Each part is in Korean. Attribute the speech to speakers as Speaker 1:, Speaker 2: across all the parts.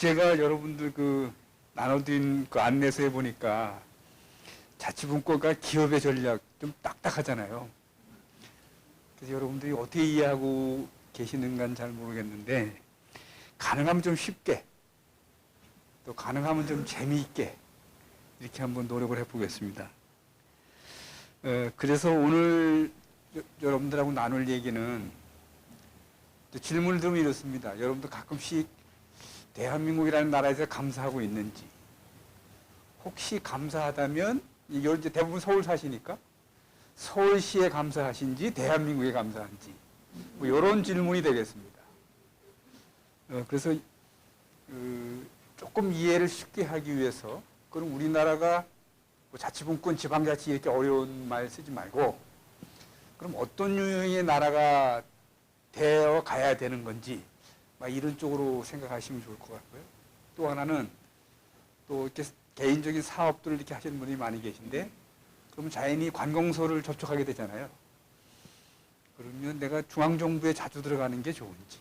Speaker 1: 제가 여러분들 나눠드린 안내서에 보니까 자치분권과 기업의 전략 좀 딱딱하잖아요. 그래서 여러분들이 어떻게 이해하고 계시는가는 잘 모르겠는데, 가능하면 좀 쉽게, 또 가능하면 좀 재미있게 이렇게 한번 노력을 해보겠습니다. 그래서 오늘 여러분들하고 나눌 얘기는, 질문을 들으면 이렇습니다. 여러분들 가끔씩 대한민국이라는 나라에서 감사하고 있는지, 혹시 감사하다면, 이걸 이제 대부분 서울 사시니까 서울시에 감사하신지 대한민국에 감사한지, 뭐 이런 질문이 되겠습니다. 그래서 조금 이해를 쉽게 하기 위해서, 그럼 우리나라가 뭐 자치분권, 지방자치 이렇게 어려운 말 쓰지 말고, 그럼 어떤 유형의 나라가 되어 가야 되는 건지, 막 이런 쪽으로 생각하시면 좋을 것 같고요. 또 하나는, 또 이렇게 개인적인 사업들을 이렇게 하시는 분이 많이 계신데, 그러면 자연히 관공서를 접촉하게 되잖아요. 그러면 내가 중앙정부에 자주 들어가는 게 좋은지,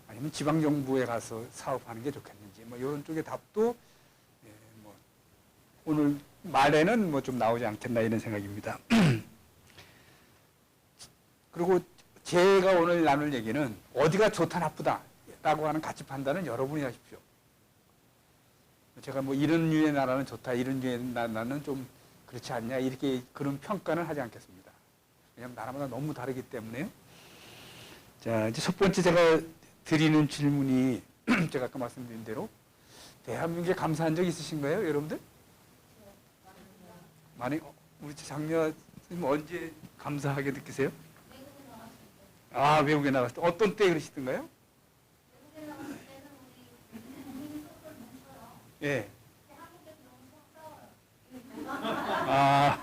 Speaker 1: 아니면 지방정부에 가서 사업하는 게 좋겠는지, 뭐 이런 쪽의 답도 뭐 오늘 말에는 뭐 좀 나오지 않겠나 이런 생각입니다. 그리고 제가 오늘 나눌 얘기는 어디가 좋다 나쁘다 라고 하는 가치 판단은 여러분이 하십시오. 제가 뭐 이런 류의 나라는 좋다, 이런 류의 나라는 좀 그렇지 않냐, 이렇게 그런 평가는 하지 않겠습니다. 왜냐하면 나라마다 너무 다르기 때문에요. 자, 이제 첫 번째 제가 드리는 질문이 제가 아까 말씀드린 대로, 대한민국에 감사한 적 있으신가요, 여러분들? 많이. 우리 장녀 선생님 언제 감사하게 느끼세요? 아, 외국에 나갔을 때. 어떤 때 그러시던가요? 예. 아.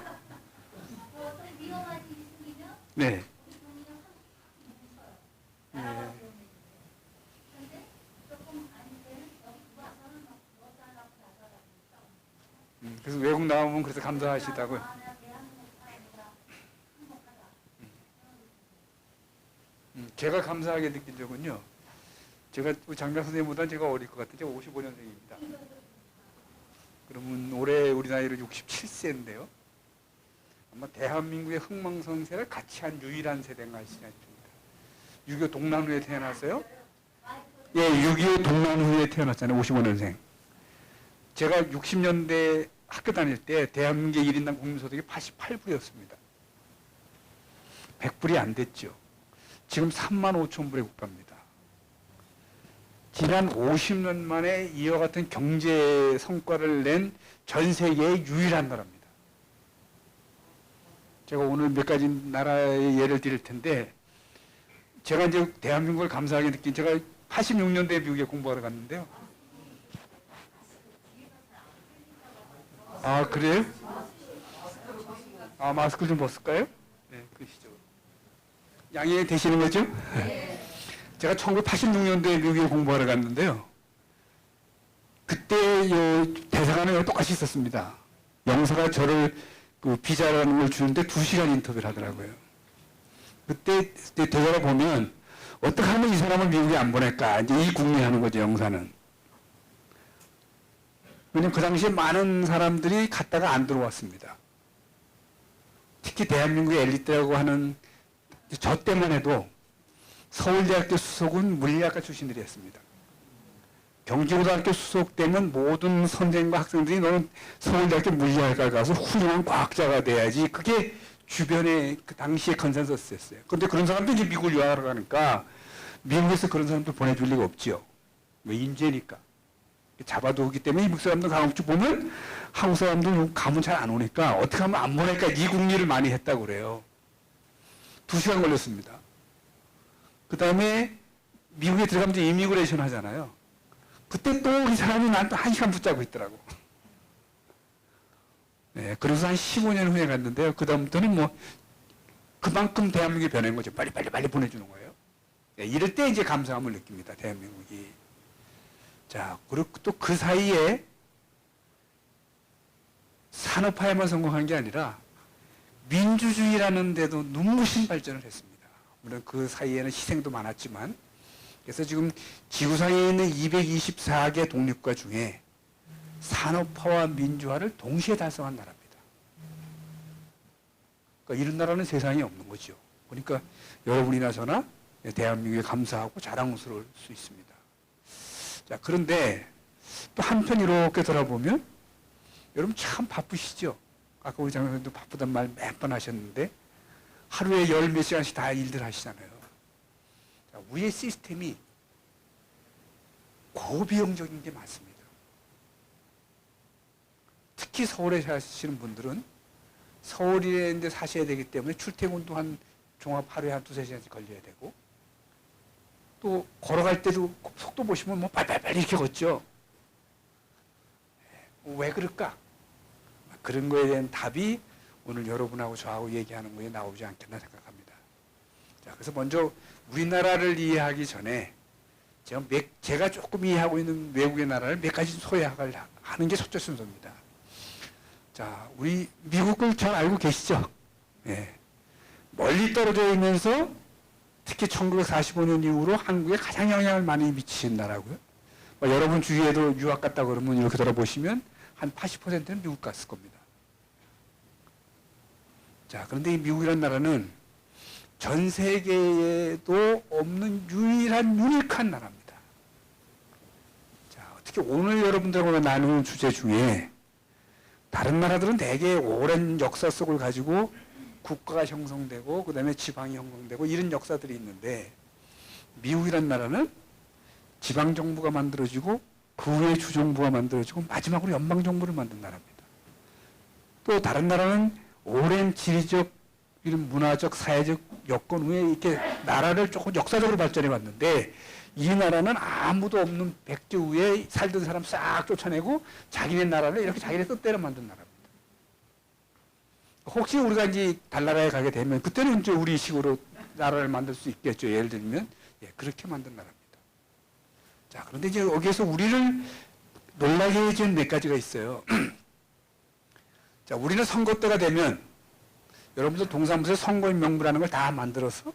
Speaker 1: 네. 예. 그래서 외국 나오면 그래서 감사하시다고요. 제가 감사하게 느낀 적은요, 제가 장명 선생님보다 제가 어릴 것 같아요. 제가 55년생입니다. 그러면 올해 우리 나이로 67세인데요. 아마 대한민국의 흥망성쇠를 같이 한 유일한 세대가 아시지 않습니까? 6.25 동란 후에 태어났어요? 예, 6.25 동란 후에 태어났잖아요. 55년생. 제가 60년대 학교 다닐 때 대한민국의 1인당 국민소득이 88불이었습니다. 100불이 안 됐죠. 지금 35,000불에 국가입니다. 지난 50년 만에 이와 같은 경제 성과를 낸 전 세계의 유일한 나라입니다. 제가 오늘 몇 가지 나라의 예를 드릴 텐데, 제가 이제 대한민국을 감사하게 느낀, 제가 86년도에 미국에 공부하러 갔는데요. 아, 그래요? 아, 마스크 좀 벗을까요? 네, 그러시죠. 양해 되시는 거죠? 네. 제가 1986년도에 미국에 공부하러 갔는데요. 그때 대사관에 똑같이 있었습니다. 영사가 저를 비자라는 걸 주는데 2시간 인터뷰를 하더라고요. 그때 대사가 보면 어떻게 하면 이 사람을 미국에 안 보낼까, 이제 이 궁리하는 거죠, 영사는. 왜냐면 그 당시에 많은 사람들이 갔다가 안 들어왔습니다. 특히 대한민국의 엘리트라고 하는 저 때만 해도 서울대학교 수석은 물리학과 출신들이었습니다. 경기고등학교 수석 되면 모든 선생과 학생들이 너는 서울대학교 물리학과 가서 훌륭한 과학자가 돼야지, 그게 주변에 그 당시에 컨센서스였어요. 그런데 그런 사람들이 이제 미국을 유학하러 가니까 미국에서 그런 사람들 보내줄 리가 없지요. 왜? 인재니까. 잡아두기 때문에 미국 사람들 가끔씩 보면 한국 사람들 가면 잘 안 오니까 어떻게 하면 안 보낼까, 이 궁리를 많이 했다고 그래요. 2시간 걸렸습니다. 그 다음에 미국에 들어가면 이제 이미그레이션 하잖아요. 그때 또 이 사람이 나한테 1시간 붙잡고 있더라고. 네, 그래서 한 15년 후에 갔는데요. 그 다음부터는 뭐 그만큼 대한민국이 변한 거죠. 빨리 보내주는 거예요. 네, 이럴 때 이제 감사함을 느낍니다, 대한민국이. 자, 그리고 또 그 사이에 산업화에만 성공한 게 아니라 민주주의라는 데도 눈부신 발전을 했습니다. 물론 그 사이에는 희생도 많았지만 그래서 지금 지구상에 있는 224개 독립국가 중에 산업화와 민주화를 동시에 달성한 나라입니다. 그러니까 이런 나라는 세상에 없는 거죠. 그러니까 여러분이나 저나 대한민국에 감사하고 자랑스러울 수 있습니다. 자, 그런데 또 한편 이렇게 돌아보면 여러분 참 바쁘시죠? 아까 우리 장로님도 바쁘단 말 몇 번 하셨는데 하루에 열 몇 시간씩 다 일들 하시잖아요. 자, 우리의 시스템이 고비용적인 게 많습니다. 특히 서울에 사시는 분들은 서울에 사셔야 되기 때문에 출퇴근도 한 종합 하루에 한 두세 시간씩 걸려야 되고 또 걸어갈 때도 속도 보시면 뭐 빨리빨리 이렇게 걷죠. 왜 그럴까? 그런 거에 대한 답이 오늘 여러분하고 저하고 얘기하는 거에 나오지 않겠나 생각합니다. 자, 그래서 먼저 우리나라를 이해하기 전에 제가 조금 이해하고 있는 외국의 나라를 몇 가지 소개하는 게 첫째 순서입니다. 자, 우리 미국을 잘 알고 계시죠? 예. 멀리 떨어져 있면서 특히 1945년 이후로 한국에 가장 영향을 많이 미친 나라고요. 여러분 주위에도 유학 갔다 그러면 이렇게 돌아보시면 한 80%는 미국 갔을 겁니다. 자, 그런데 이 미국이라는 나라는 전 세계에도 없는 유일한 유니크한 나라입니다. 자, 어떻게 오늘 여러분들하고 나누는 주제 중에 다른 나라들은 대개 오랜 역사 속을 가지고 국가가 형성되고 그 다음에 지방이 형성되고 이런 역사들이 있는데 미국이라는 나라는 지방정부가 만들어지고 그 후에 주정부가 만들어지고 마지막으로 연방정부를 만든 나라입니다. 또 다른 나라는 오랜 지리적, 이런 문화적, 사회적 여건 후에 이렇게 나라를 조금 역사적으로 발전해 왔는데 이 나라는 아무도 없는 백제 후에 살던 사람 싹 쫓아내고 자기네 나라를 이렇게 자기네 뜻대로 만든 나라입니다. 혹시 우리가 이제 달나라에 가게 되면 그때는 이제 우리 식으로 나라를 만들 수 있겠죠. 예를 들면 그렇게 만든 나라입니다. 자, 그런데 이제 여기에서 우리를 놀라게 해준 몇 가지가 있어요. 자, 우리는 선거 때가 되면 여러분들 동사무소에 선거인 명부라는 걸 다 만들어서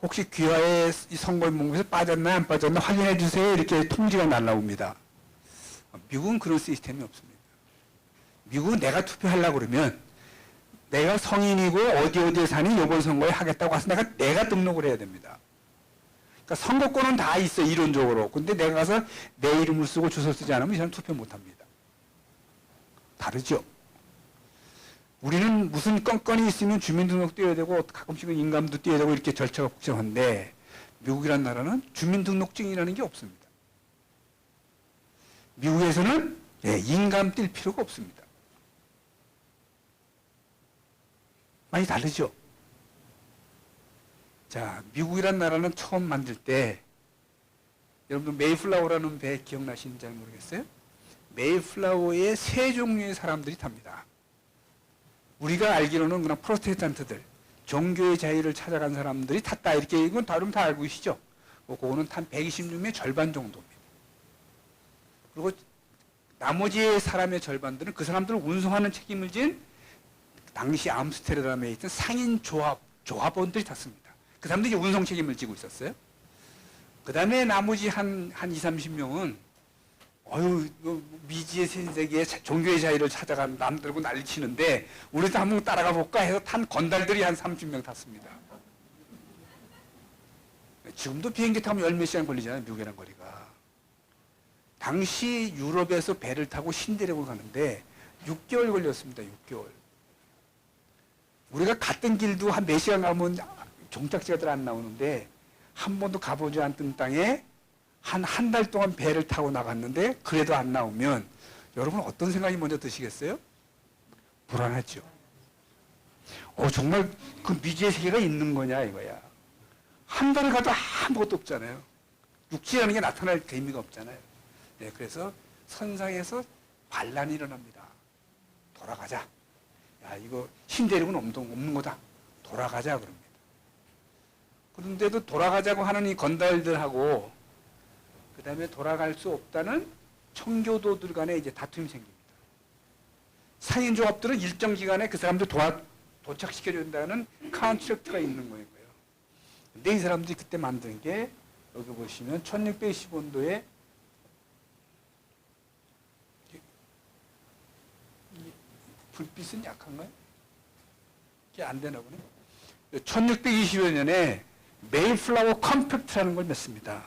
Speaker 1: 혹시 귀하의 선거인 명부에서 빠졌나 안 빠졌나 확인해 주세요. 이렇게 통지가 날라옵니다. 미국은 그런 시스템이 없습니다. 미국은 내가 투표하려고 그러면 내가 성인이고 어디에 사니 이번 선거에 하겠다고 해서 내가 등록을 해야 됩니다. 그러니까 선거권은 다 있어 이론적으로. 근데 내가 가서 내 이름을 쓰고 주소 쓰지 않으면 이 사람 투표 못합니다. 다르죠. 우리는 무슨 건건이 있으면 주민등록 띄어야 되고 가끔씩은 인감도 띄어야 되고 이렇게 절차가 복잡한데 미국이라는 나라는 주민등록증이라는 게 없습니다. 미국에서는 인감 띨 필요가 없습니다. 많이 다르죠. 자, 미국이라는 나라는 처음 만들 때 여러분들 메이플라워라는 배 기억나시는지 잘 모르겠어요? 메이플라워에 세 종류의 사람들이 탑니다. 우리가 알기로는 그냥 프로테스탄트들, 종교의 자유를 찾아간 사람들이 탔다 이렇게 이건 다름 다 알고 계시죠? 그거는 한 126명의 절반 정도입니다. 그리고 나머지 사람의 절반들은 그 사람들을 운송하는 책임을 진 당시 암스테르담에 있던 상인 조합원들이 탔습니다. 그 사람들이 운송 책임을 지고 있었어요. 그 다음에 나머지 한 20, 30명은 미지의 신세계에 종교의 자유를 찾아간 남들고 난리치는데 우리도 한번 따라가 볼까 해서 탄 건달들이 한 30명 탔습니다. 지금도 비행기 타면 열 몇 시간 걸리잖아요. 미국이란 거리가. 당시 유럽에서 배를 타고 신대륙을 가는데 6개월 걸렸습니다. 6개월. 우리가 갔던 길도 한 4시간 가면 종착지가 잘 안 나오는데 한 번도 가보지 않던 땅에 한 달 동안 배를 타고 나갔는데 그래도 안 나오면 여러분 어떤 생각이 먼저 드시겠어요? 불안하죠. 정말 그 미지의 세계가 있는 거냐 이거야. 한 달을 가도 아무것도 없잖아요. 육지라는 게 나타날 의미가 없잖아요. 네, 그래서 선상에서 반란이 일어납니다. 돌아가자. 야, 이거 신대륙은 없는 거다. 돌아가자 그럽니다. 그런데도 돌아가자고 하는 이 건달들하고 그 다음에 돌아갈 수 없다는 청교도들 간에 이제 다툼이 생깁니다. 상인조합들은 일정 기간에 그 사람들 도착시켜준다는 컨트랙트가 있는 거예요. 근데 이 사람들이 그때 만든 게 여기 보시면 1620온도에 불빛은 약한가요? 이게 안 되나 보네. 1620여 년에 메이플라워 컴팩트라는 걸 냈습니다.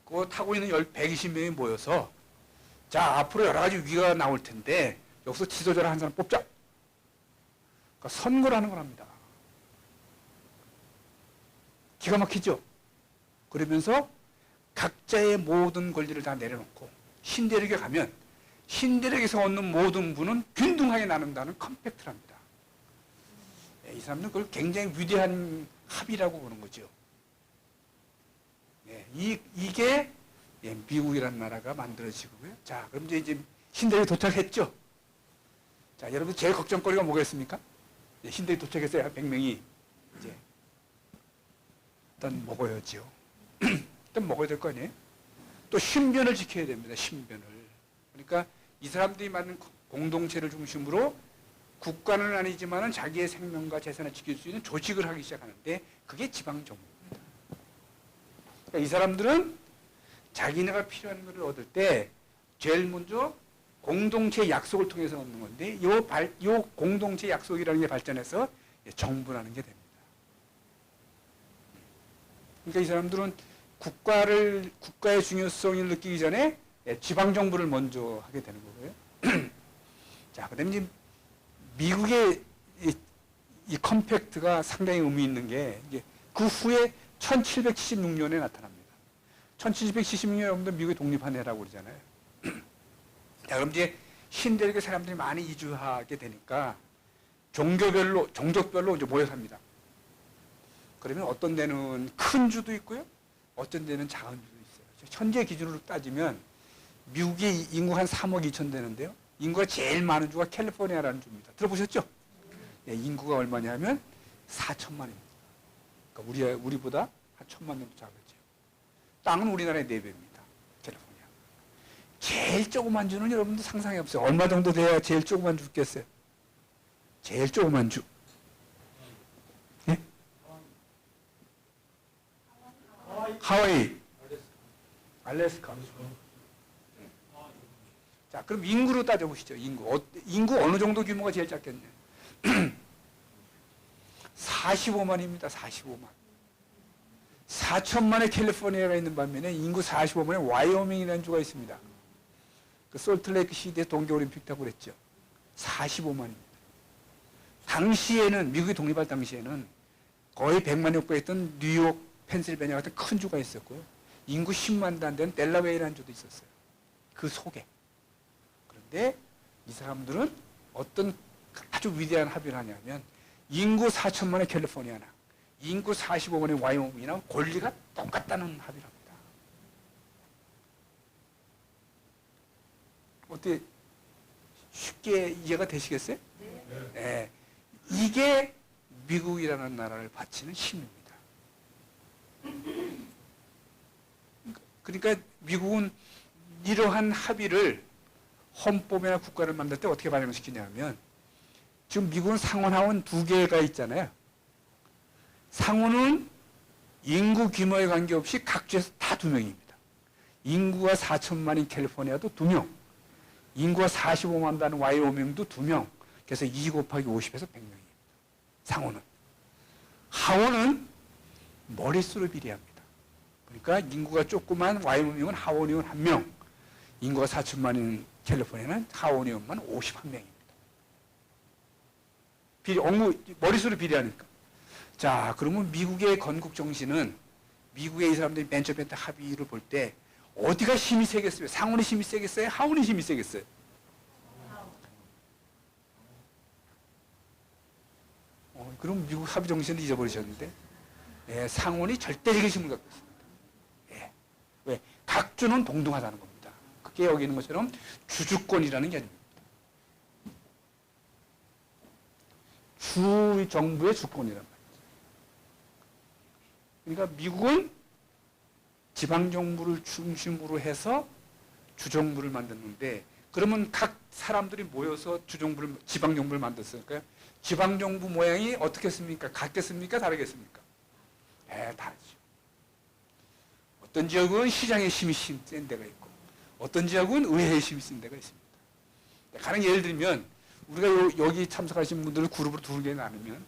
Speaker 1: 그거 타고 있는 120명이 모여서 자, 앞으로 여러 가지 위기가 나올 텐데 여기서 지도자를 한 사람 뽑자. 그러니까 선거를 하는 거랍니다. 기가 막히죠? 그러면서 각자의 모든 권리를 다 내려놓고 신대륙에 가면 신대륙에서 얻는 모든 부는 균등하게 나눈다는 컴팩트랍니다. 이 사람들은 그걸 굉장히 위대한 합의라고 보는 거죠. 이게 미국이라는 나라가 만들어지고요. 자, 그럼 이제 신대륙에 도착했죠? 자, 여러분 제일 걱정거리가 뭐겠습니까? 신대륙에 도착했어요. 100명이 이제 일단 먹어야죠. 일단 먹어야 될 거 아니에요? 또 신변을 지켜야 됩니다. 신변을. 그러니까 이 사람들이 만든 공동체를 중심으로 국가는 아니지만은 자기의 생명과 재산을 지킬 수 있는 조직을 하기 시작하는데 그게 지방정부입니다. 그러니까 이 사람들은 자기네가 필요한 것을 얻을 때 제일 먼저 공동체 약속을 통해서 얻는 건데 요 공동체 약속이라는 게 발전해서 정부라는 게 됩니다. 그러니까 이 사람들은 국가의 중요성을 느끼기 전에 지방정부를 먼저 하게 되는 거고요. 자, 그 다음에 이제 미국의 이 컴팩트가 상당히 의미 있는 게 이제 그 후에 1776년에 나타납니다. 1776년에 여러분들 미국이 독립한 해라고 그러잖아요. 자, 그럼 이제 신대륙에 사람들이 많이 이주하게 되니까 종족별로 이제 모여 삽니다. 그러면 어떤 데는 큰 주도 있고요. 어떤 데는 작은 주도 있어요. 현재 기준으로 따지면 미국의 인구가 한 3억 2천 되는데요. 인구가 제일 많은 주가 캘리포니아라는 주입니다. 들어보셨죠? 네, 인구가 얼마냐면 4천만입니다. 그러니까 우리보다 한 1,000만 정도 작았죠. 땅은 우리나라의 4배입니다. 캘리포니아. 제일 조그만 주는 여러분들 상상해 보세요. 얼마 정도 돼야 제일 조그만 주 있겠어요? 제일 조그만 주. 예? 하와이. 알래스카. 자, 그럼 인구로 따져보시죠. 인구 어느 정도 규모가 제일 작겠냐? 45만입니다. 45만. 4천만의 캘리포니아가 있는 반면에 인구 45만의 와이오밍이라는 주가 있습니다. 그 솔트레이크 시대 동계올림픽 타고 그랬죠. 45만입니다. 당시에는 미국이 독립할 당시에는 거의 100만 혁가 있던 뉴욕, 펜실베니아 같은 큰 주가 있었고요. 인구 10만도 안 되는 델라웨이라는 주도 있었어요. 그 속에. 그런데 이 사람들은 어떤 아주 위대한 합의를 하냐면 인구 4천만의 캘리포니아나 인구 45만의 와이오밍이나 권리가 똑같다는 합의를 합니다. 어떻게 쉽게 이해가 되시겠어요? 네. 이게 미국이라는 나라를 바치는 힘입니다. 그러니까 미국은 이러한 합의를 헌법이나 국가를 만들 때 어떻게 반영시키냐면 지금 미국은 상원 하원 2개가 있잖아요. 상원은 인구 규모에 관계없이 각 주에서 다 2명입니다. 인구가 4천만인 캘리포니아도 2명, 인구가 45만 다는 와이오밍도 2명, 그래서 2 곱하기 50에서 100명입니다. 상원은. 하원은 머릿수를 비례합니다. 그러니까 인구가 조그만 와이오밍은 하원의원 1명, 인구가 4천만인 캘리포니아는 하원의원만 51명입니다. 머릿수를 비례하니까. 자, 그러면 미국의 건국 정신은 미국의 이 사람들이 맨 처음에 합의를 볼 때 어디가 힘이 세겠어요? 상원이 힘이 세겠어요? 하원이 힘이 세겠어요? 그럼 미국 합의 정신을 잊어버리셨는데 상원이 절대적인 힘을 갖고 있습니다. 왜? 각 주는 동등하다는 겁니다. 그게 여기 있는 것처럼 주주권이라는 게 아닙니다. 주 정부의 주권이란 말이죠. 그러니까 미국은 지방정부를 중심으로 해서 주정부를 만드는데 그러면 각 사람들이 모여서 지방정부를 만들었을까요? 지방정부 모양이 어떻겠습니까? 같겠습니까? 다르겠습니까? 다르죠. 어떤 지역은 시장의 힘이 센 데가 있고 어떤 지역은 의회의 힘이 센 데가 있습니다. 가령 예를 들면 우리가 여기 참석하신 분들을 그룹으로 두 개 나누면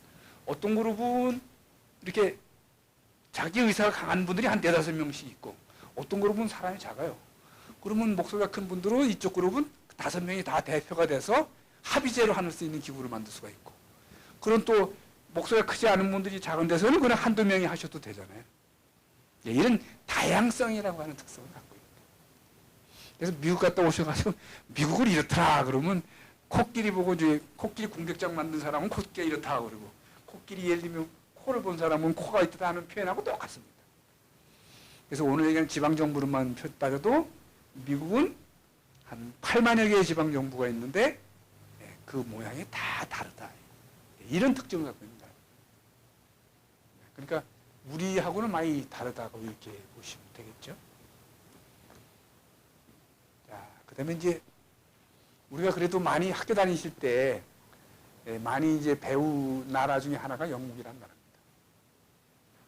Speaker 1: 어떤 그룹은 이렇게 자기 의사가 강한 분들이 한 4-5명씩 있고 어떤 그룹은 사람이 작아요. 그러면 목소리가 큰 분들은 이쪽 그룹은 5명이 다 대표가 돼서 합의제로 할 수 있는 기구를 만들 수가 있고 그런 또 목소리가 크지 않은 분들이 작은 데서는 그냥 1-2명이 하셔도 되잖아요. 이런 다양성이라고 하는 특성을 갖고 있습니다. 그래서 미국 갔다 오셔가지고 미국을 이렇더라 그러면 코끼리 보고 이제 코끼리 공격장 만든 사람은 코끼리 이렇다 그러고 코끼리 예를 들면 코를 본 사람은 코가 있다 하는 표현하고 똑같습니다. 그래서 오늘 얘기하는 지방정부로만 따져도 미국은 한 8만여 개의 지방정부가 있는데 그 모양이 다 다르다. 이런 특징을 갖고 있습니다. 그러니까 우리하고는 많이 다르다고 이렇게 보시면 되겠죠. 자, 그 다음에 이제 우리가 그래도 많이 학교 다니실 때 많이 이제 배우 나라 중에 하나가 영국이란 나라입니다.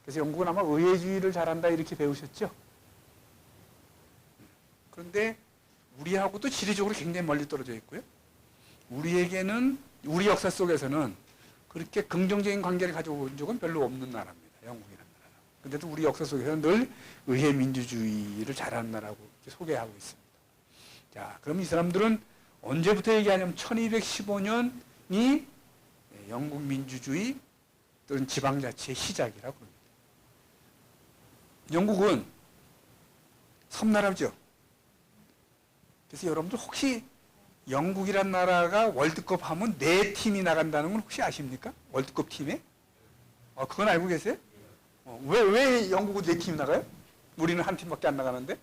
Speaker 1: 그래서 영국은 아마 의회주의를 잘한다 이렇게 배우셨죠? 그런데 우리하고도 지리적으로 굉장히 멀리 떨어져 있고요. 우리에게는 우리 역사 속에서는 그렇게 긍정적인 관계를 가져온 적은 별로 없는 나라입니다. 영국이라는 나라. 그런데도 우리 역사 속에서는 늘 의회 민주주의를 잘하는 나라고 이렇게 소개하고 있습니다. 자, 그럼 이 사람들은 언제부터 얘기하냐면 1215년이 영국 민주주의 또는 지방자치의 시작이라고 합니다. 영국은 섬나라죠. 그래서 여러분들 혹시 영국이란 나라가 월드컵 하면 4팀이 나간다는 건 혹시 아십니까? 월드컵 팀에? 그건 알고 계세요? 왜 영국은 4팀이 나가요? 우리는 한 팀밖에 안 나가는데?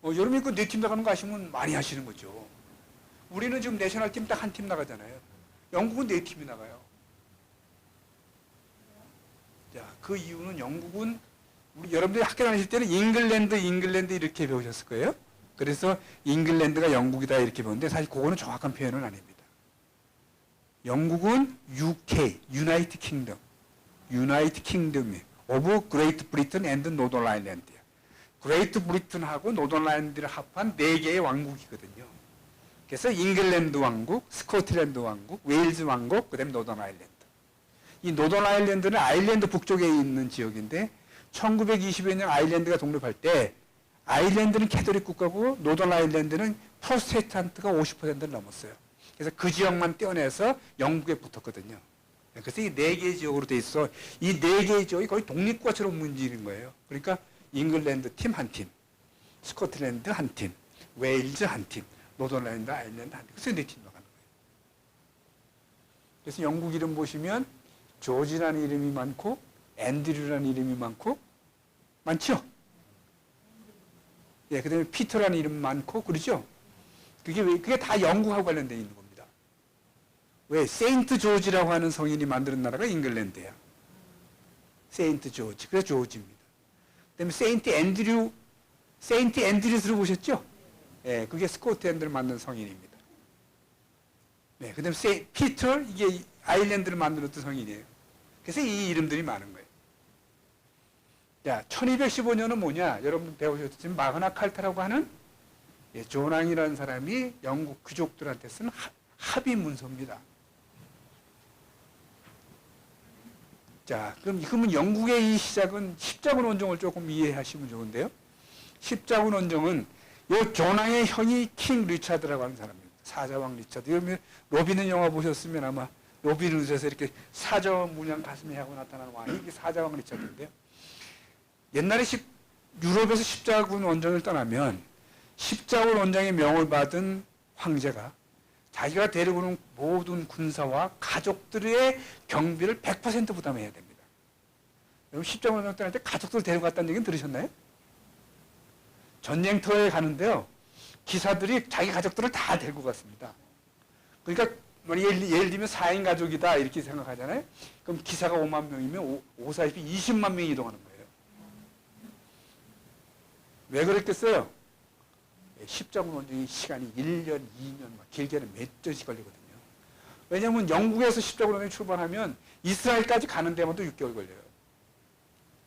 Speaker 1: 여러분이 그 4팀 나가는 거 아시면 많이 하시는 거죠. 우리는 지금 내셔널 팀 딱 한 팀 나가잖아요. 영국은 4팀이 나가요. 자, 그 이유는 영국은 우리 여러분들이 학교 다니실 때는 잉글랜드 이렇게 배우셨을 거예요. 그래서 잉글랜드가 영국이다 이렇게 배우는데 사실 그거는 정확한 표현은 아닙니다. 영국은 UK, 유나이티드 킹덤, 유나이티드 킹덤이 오브 그레이트 브리튼 앤드 노던 아일랜드야. 그레이트 브리튼하고 노던 아일랜드를 합한 4개의 왕국이거든요. 그래서 잉글랜드 왕국, 스코틀랜드 왕국, 웨일즈 왕국, 그 다음에 노던 아일랜드. 이 노던 아일랜드는 아일랜드 북쪽에 있는 지역인데 1920여 년 아일랜드가 독립할 때 아일랜드는 캐톨릭 국가고 노던 아일랜드는 프로테스탄트가 50%를 넘었어요. 그래서 그 지역만 떼어내서 영국에 붙었거든요. 그래서 이 4개의 지역으로 돼 있어. 이 4개의 지역이 거의 독립국가처럼 움직이는 거예요. 그러니까 잉글랜드 팀 한 팀, 스코틀랜드 한 팀, 웨일즈 한 팀, 노던 아일랜드 한 팀. 그래서 4팀 나가는 거예요. 그래서 영국 이름 보시면 조지라는 이름이 많고 앤드류라는 이름이 많죠? 예, 그 다음에 피터라는 이름 많고, 그러죠? 그게 다 영국하고 관련되어 있는 겁니다. 왜? 세인트 조지라고 하는 성인이 만드는 나라가 잉글랜드야. 세인트 조지. 그래서 조지입니다. 그 다음에 세인트 앤드류스를 보셨죠? 예, 그게 스코틀랜드를 만든 성인입니다. 네, 그 다음에 피터, 이게 아일랜드를 만들었던 성인이에요. 그래서 이 이름들이 많은 거예요. 자, 1215년은 뭐냐? 여러분 배우셨지만 마그나 칼타라고 하는 존왕이라는 사람이 영국 귀족들한테 쓴 합의 문서입니다. 자, 그러면 영국의 이 시작은 십자군 원정을 조금 이해하시면 좋은데요. 십자군 원정은 이 존왕의 형이 킹 리차드라고 하는 사람입니다. 사자왕 리차드. 여러분 로빈은 영화 보셨으면 아마 로빈 후드에서 이렇게 사자왕 문양 가슴에 하고 나타나는 왕이 이게 사자왕 리차드인데요. 옛날에 유럽에서 십자군 원정을 떠나면 십자군 원장의 명을 받은 황제가 자기가 데리고 오는 모든 군사와 가족들의 경비를 100% 부담해야 됩니다. 여러분 십자군 원정 떠날 때 가족들 데리고 갔다는 얘기는 들으셨나요? 전쟁터에 가는데요. 기사들이 자기 가족들을 다 데리고 갔습니다. 그러니까 예를 들면 4인 가족이다 이렇게 생각하잖아요. 그럼 기사가 5만 명이면 5, 4, 20만 명이 이동하는 거예요. 왜 그랬겠어요? 십자군 원정이 시간이 1년, 2년, 길게는 몇 년씩 걸리거든요. 왜냐하면 영국에서 십자군 원정이 출발하면 이스라엘까지 가는 데만 도 6개월 걸려요.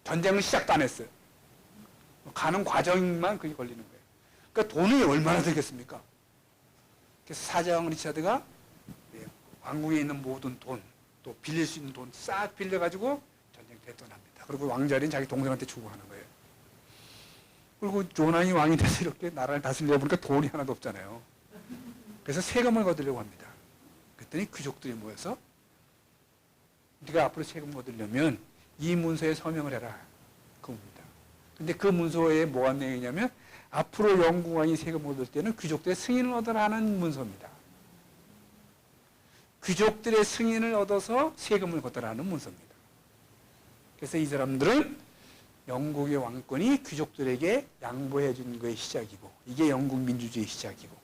Speaker 1: 전쟁은 시작도 안 했어요. 가는 과정만 그게 걸리는 거예요. 그러니까 돈이 얼마나 들겠습니까? 그래서 사장 리차드가 왕궁에 있는 모든 돈, 또 빌릴 수 있는 돈 싹 빌려가지고 전쟁터에 떠납니다. 그리고 왕자리는 자기 동생한테 주고 하는 거예요. 그리고 조난이 왕이 돼서 이렇게 나라를 다스리려고 보니까 돈이 하나도 없잖아요. 그래서 세금을 거두려고 합니다. 그랬더니 귀족들이 모여서 네가 앞으로 세금 거두려면 이 문서에 서명을 해라. 그겁니다. 근데 그 문서에 뭐가 내용이냐면 앞으로 영국 왕이 세금 얻을 때는 귀족들의 승인을 얻으라는 문서입니다. 귀족들의 승인을 얻어서 세금을 걷으라는 문서입니다. 그래서 이 사람들은 영국의 왕권이 귀족들에게 양보해 준 것의 시작이고 이게 영국 민주주의의 시작이고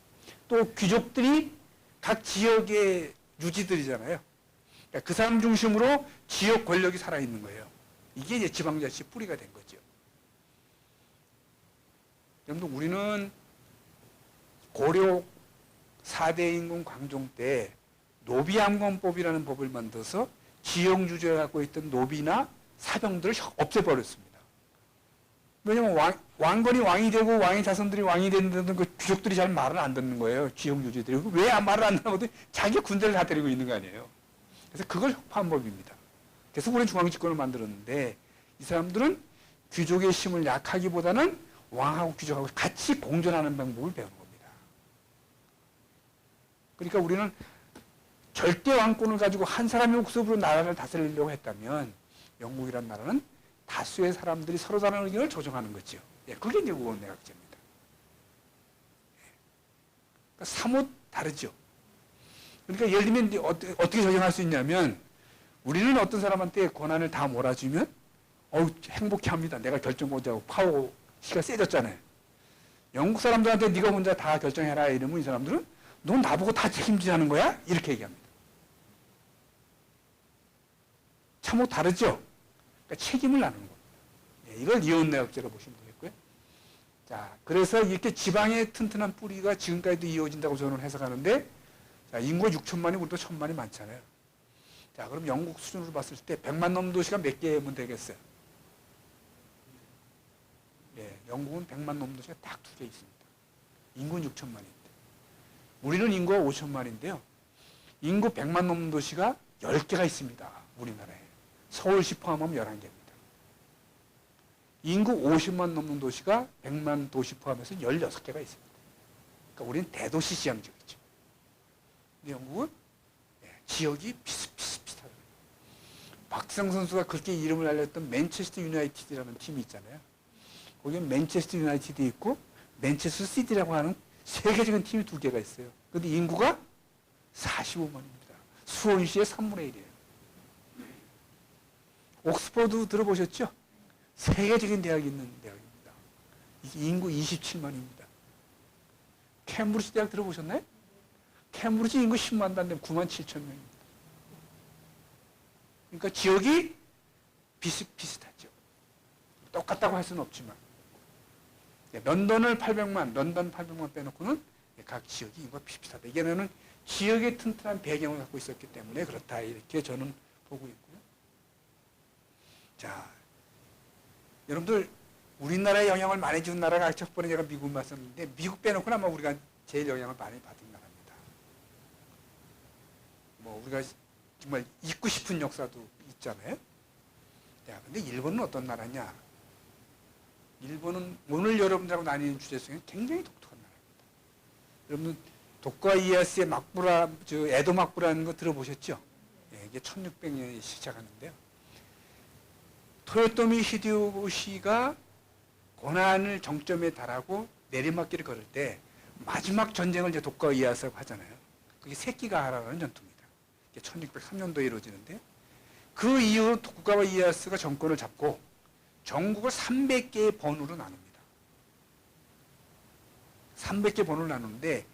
Speaker 1: 또 귀족들이 각 지역의 유지들이잖아요. 그러니까 그 사람 중심으로 지역 권력이 살아있는 거예요. 이게 이제 지방자치 뿌리가 된 거죠. 여러분 우리는 고려 4대 임금 광종 때 노비함권법이라는 법을 만들어서 지역 유지를 갖고 있던 노비나 사병들을 없애버렸습니다. 왜냐하면 왕건이 왕이 되고 왕의 자손들이 왕이 되는데도 그 귀족들이 잘 말을 안 듣는 거예요. 지역 유지들이. 왜 말을 안 듣나 보더니 자기가 군대를 다 데리고 있는 거 아니에요. 그래서 그걸 혁파한 법입니다. 그래서 우리는 중앙집권을 만들었는데 이 사람들은 귀족의 힘을 약하기보다는 왕하고 귀족하고 같이 공존하는 방법을 배우는 겁니다. 그러니까 우리는 절대 왕권을 가지고 한 사람의 목숨으로 나라를 다스리려고 했다면 영국이란 나라는 다수의 사람들이 서로 다른 의견을 조정하는 거죠. 예, 그게 이제 우원내각제입니다. 예. 그러니까 사뭇 다르죠. 그러니까 예를 들면 어떻게 조정할 수 있냐면 우리는 어떤 사람한테 권한을 다 몰아주면 행복해합니다. 내가 결정권자고 파워가 세졌잖아요. 영국 사람들한테 네가 혼자 다 결정해라 이러면 이 사람들은 넌 나보고 다 책임지자는 거야? 이렇게 얘기합니다. 참 다르죠? 그러니까 책임을 나누는 겁니다. 예, 이걸 이혼내각제로 보시면 되겠고요. 자, 그래서 이렇게 지방의 튼튼한 뿌리가 지금까지도 이어진다고 저는 해석하는데 자, 인구가 6천만이 우리도 1,000만이 많잖아요. 자, 그럼 영국 수준으로 봤을 때 100만 넘는 도시가 몇 개면 되겠어요? 예, 영국은 100만 넘는 도시가 딱 2개 있습니다. 인구는 6천만인데. 우리는 인구가 5천만인데요. 인구 100만 넘는 도시가 10개가 있습니다. 우리나라에. 서울시 포함하면 11개입니다. 인구 50만 넘는 도시가 100만 도시 포함해서 16개가 있습니다. 그러니까 우리는 대도시 지향적이죠. 근데 영국은 지역이 비슷비슷하다. 박지성 선수가 그렇게 이름을 알렸던 맨체스터 유나이티드라는 팀이 있잖아요. 거기에 맨체스터 유나이티드 있고 맨체스터 시티라고 하는 세계적인 팀이 2개가 있어요. 그런데 인구가 45만입니다. 수원시의 3분의 1이에요. 옥스퍼드 들어보셨죠? 세계적인 대학이 있는 대학입니다. 인구 27만입니다. 캠브리지 대학 들어보셨나요? 캠브리지 인구 10만도 안 되면 9만 7천 명입니다. 그러니까 지역이 비슷하죠. 똑같다고 할 수는 없지만. 런던 800만 빼놓고는 각 지역이 인구가 비슷하다. 이게는 지역의 튼튼한 배경을 갖고 있었기 때문에 그렇다. 이렇게 저는 보고 있고요. 자, 여러분들 우리나라에 영향을 많이 준 나라가 첫 번에 제가 미국 말씀드렸는데 미국 빼놓고는 아마 우리가 제일 영향을 많이 받은 나라입니다. 뭐 우리가 정말 잊고 싶은 역사도 있잖아요. 야, 근데 일본은 어떤 나라냐? 일본은 오늘 여러분들하고 나뉘는 주제 속에 굉장히 독특한 나라입니다. 여러분 도쿠가와 이에야스의 에도 막부라는 거 들어보셨죠? 예, 이게 1600년에 시작하는데요. 토요토미 히데요시가 고난을 정점에 달하고 내리막길을 걸을 때 마지막 전쟁을 이제 도쿠가와 이에야스라고 하잖아요. 그게 세키가하라라는 전투입니다. 이게 1603년도에 이루어지는데요. 그 이후로 도쿠가와 이에야스가 정권을 잡고 전국을 300개의 번으로 나눕니다. 300개 번으로 나누는데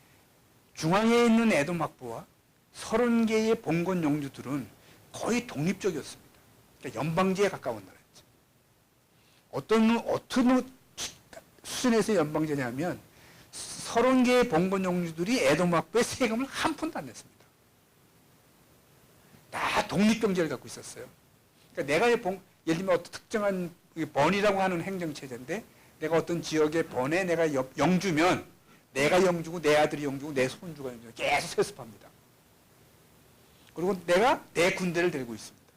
Speaker 1: 중앙에 있는 에도 막부와 30개의 봉건 영주들은 거의 독립적이었습니다. 그러니까 연방제에 가까운 나라였죠. 어떤 수준에서 연방제냐면 30개의 봉건 영주들이 에도 막부의 세금을 한 푼도 안 냈습니다. 다 독립경제를 갖고 있었어요. 그러니까 내가 예를 들면 어떤 특정한 이게 번이라고 하는 행정체제인데 내가 어떤 지역의 번에 내가 영주면 내가 영주고 내 아들이 영주고 내 손주가 영주고 계속 세습합니다. 그리고 내가 내 군대를 데리고 있습니다.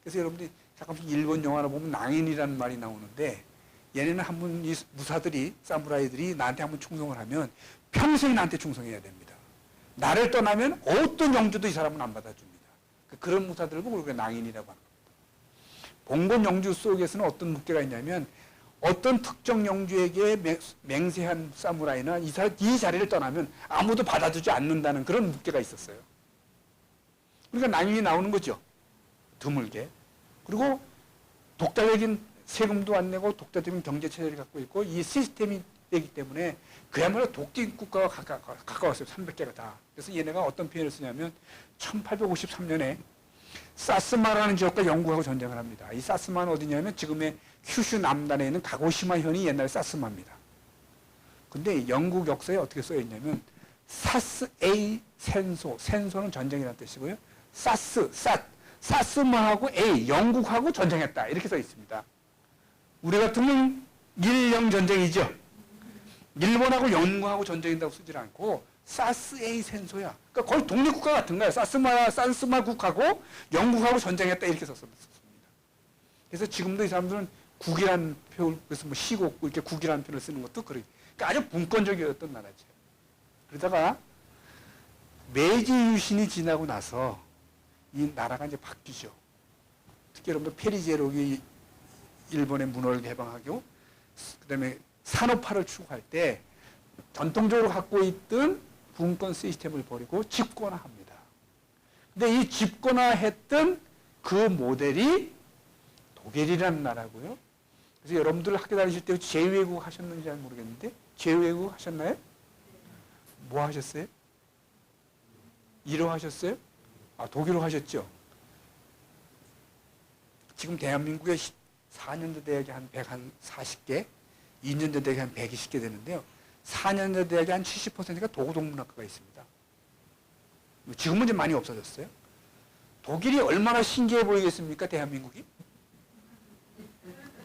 Speaker 1: 그래서 여러분들이 가끔씩 일본 영화를 보면 낭인이라는 말이 나오는데 얘네는 한번 이 무사들이 사무라이들이 나한테 한번 충성을 하면 평생 나한테 충성해야 됩니다. 나를 떠나면 어떤 영주도 이 사람은 안 받아줍니다. 그런 무사들을 보고 우리가 낭인이라고 하는 겁니다. 봉건 영주 속에서는 어떤 묵계가 있냐면 어떤 특정 영주에게 맹세한 사무라이나 이 자리를 떠나면 아무도 받아주지 않는다는 그런 묵계가 있었어요. 그러니까 낭인이 나오는 거죠. 드물게. 그리고 독자적인 세금도 안 내고 독자적인 경제체제를 갖고 있고 이 시스템이 되기 때문에 그야말로 독재 국가가 가까웠어요. 300개가 다. 그래서 얘네가 어떤 표현을 쓰냐면 1853년에 사스마라는 지역과 영국하고 전쟁을 합니다. 이 사스마는 어디냐면 지금의 큐슈 남단에 있는 가고시마 현이 옛날에 사스마입니다. 근데 영국 역사에 어떻게 써 있냐면 사스 A 센소, 센소는 전쟁이라는 뜻이고요. 사스마하고 A, 영국하고 전쟁했다. 이렇게 써 있습니다. 우리 같으면 일영 전쟁이죠. 일본하고 영국하고 전쟁인다고 쓰질 않고 사스 A 센소야. 그러니까 거의 독립국가 같은 거예요. 사스마국하고 영국하고 전쟁했다 이렇게 썼습니다. 그래서 지금도 이 사람들은 국이라는 표를 그래서 뭐 시국 이렇게 국이라는 표를 쓰는 것도 그러니까 아주 분권적이었던 나라죠. 그러다가 메이지 유신이 지나고 나서 이 나라가 이제 바뀌죠. 특히 여러분들 페리제록이 일본의 문호를 개방하고 그다음에 산업화를 추구할 때 전통적으로 갖고 있던 분권 시스템을 버리고 집권화합니다. 근데 이 집권화했던 그 모델이 독일이라는 나라고요. 그래서 여러분들 학교 다니실 때 제2외국 하셨는지 잘 모르겠는데 제2외국 하셨나요? 뭐 하셨어요? 1호 하셨어요? 아, 독일어 하셨죠? 지금 대한민국에 4년제 대학이 한 140개, 2년제 대학이 한 120개 되는데요. 4년제 대학이 한 70%가 도구동문학과가 있습니다. 지금은 이제 많이 없어졌어요. 독일이 얼마나 신기해 보이겠습니까? 대한민국이?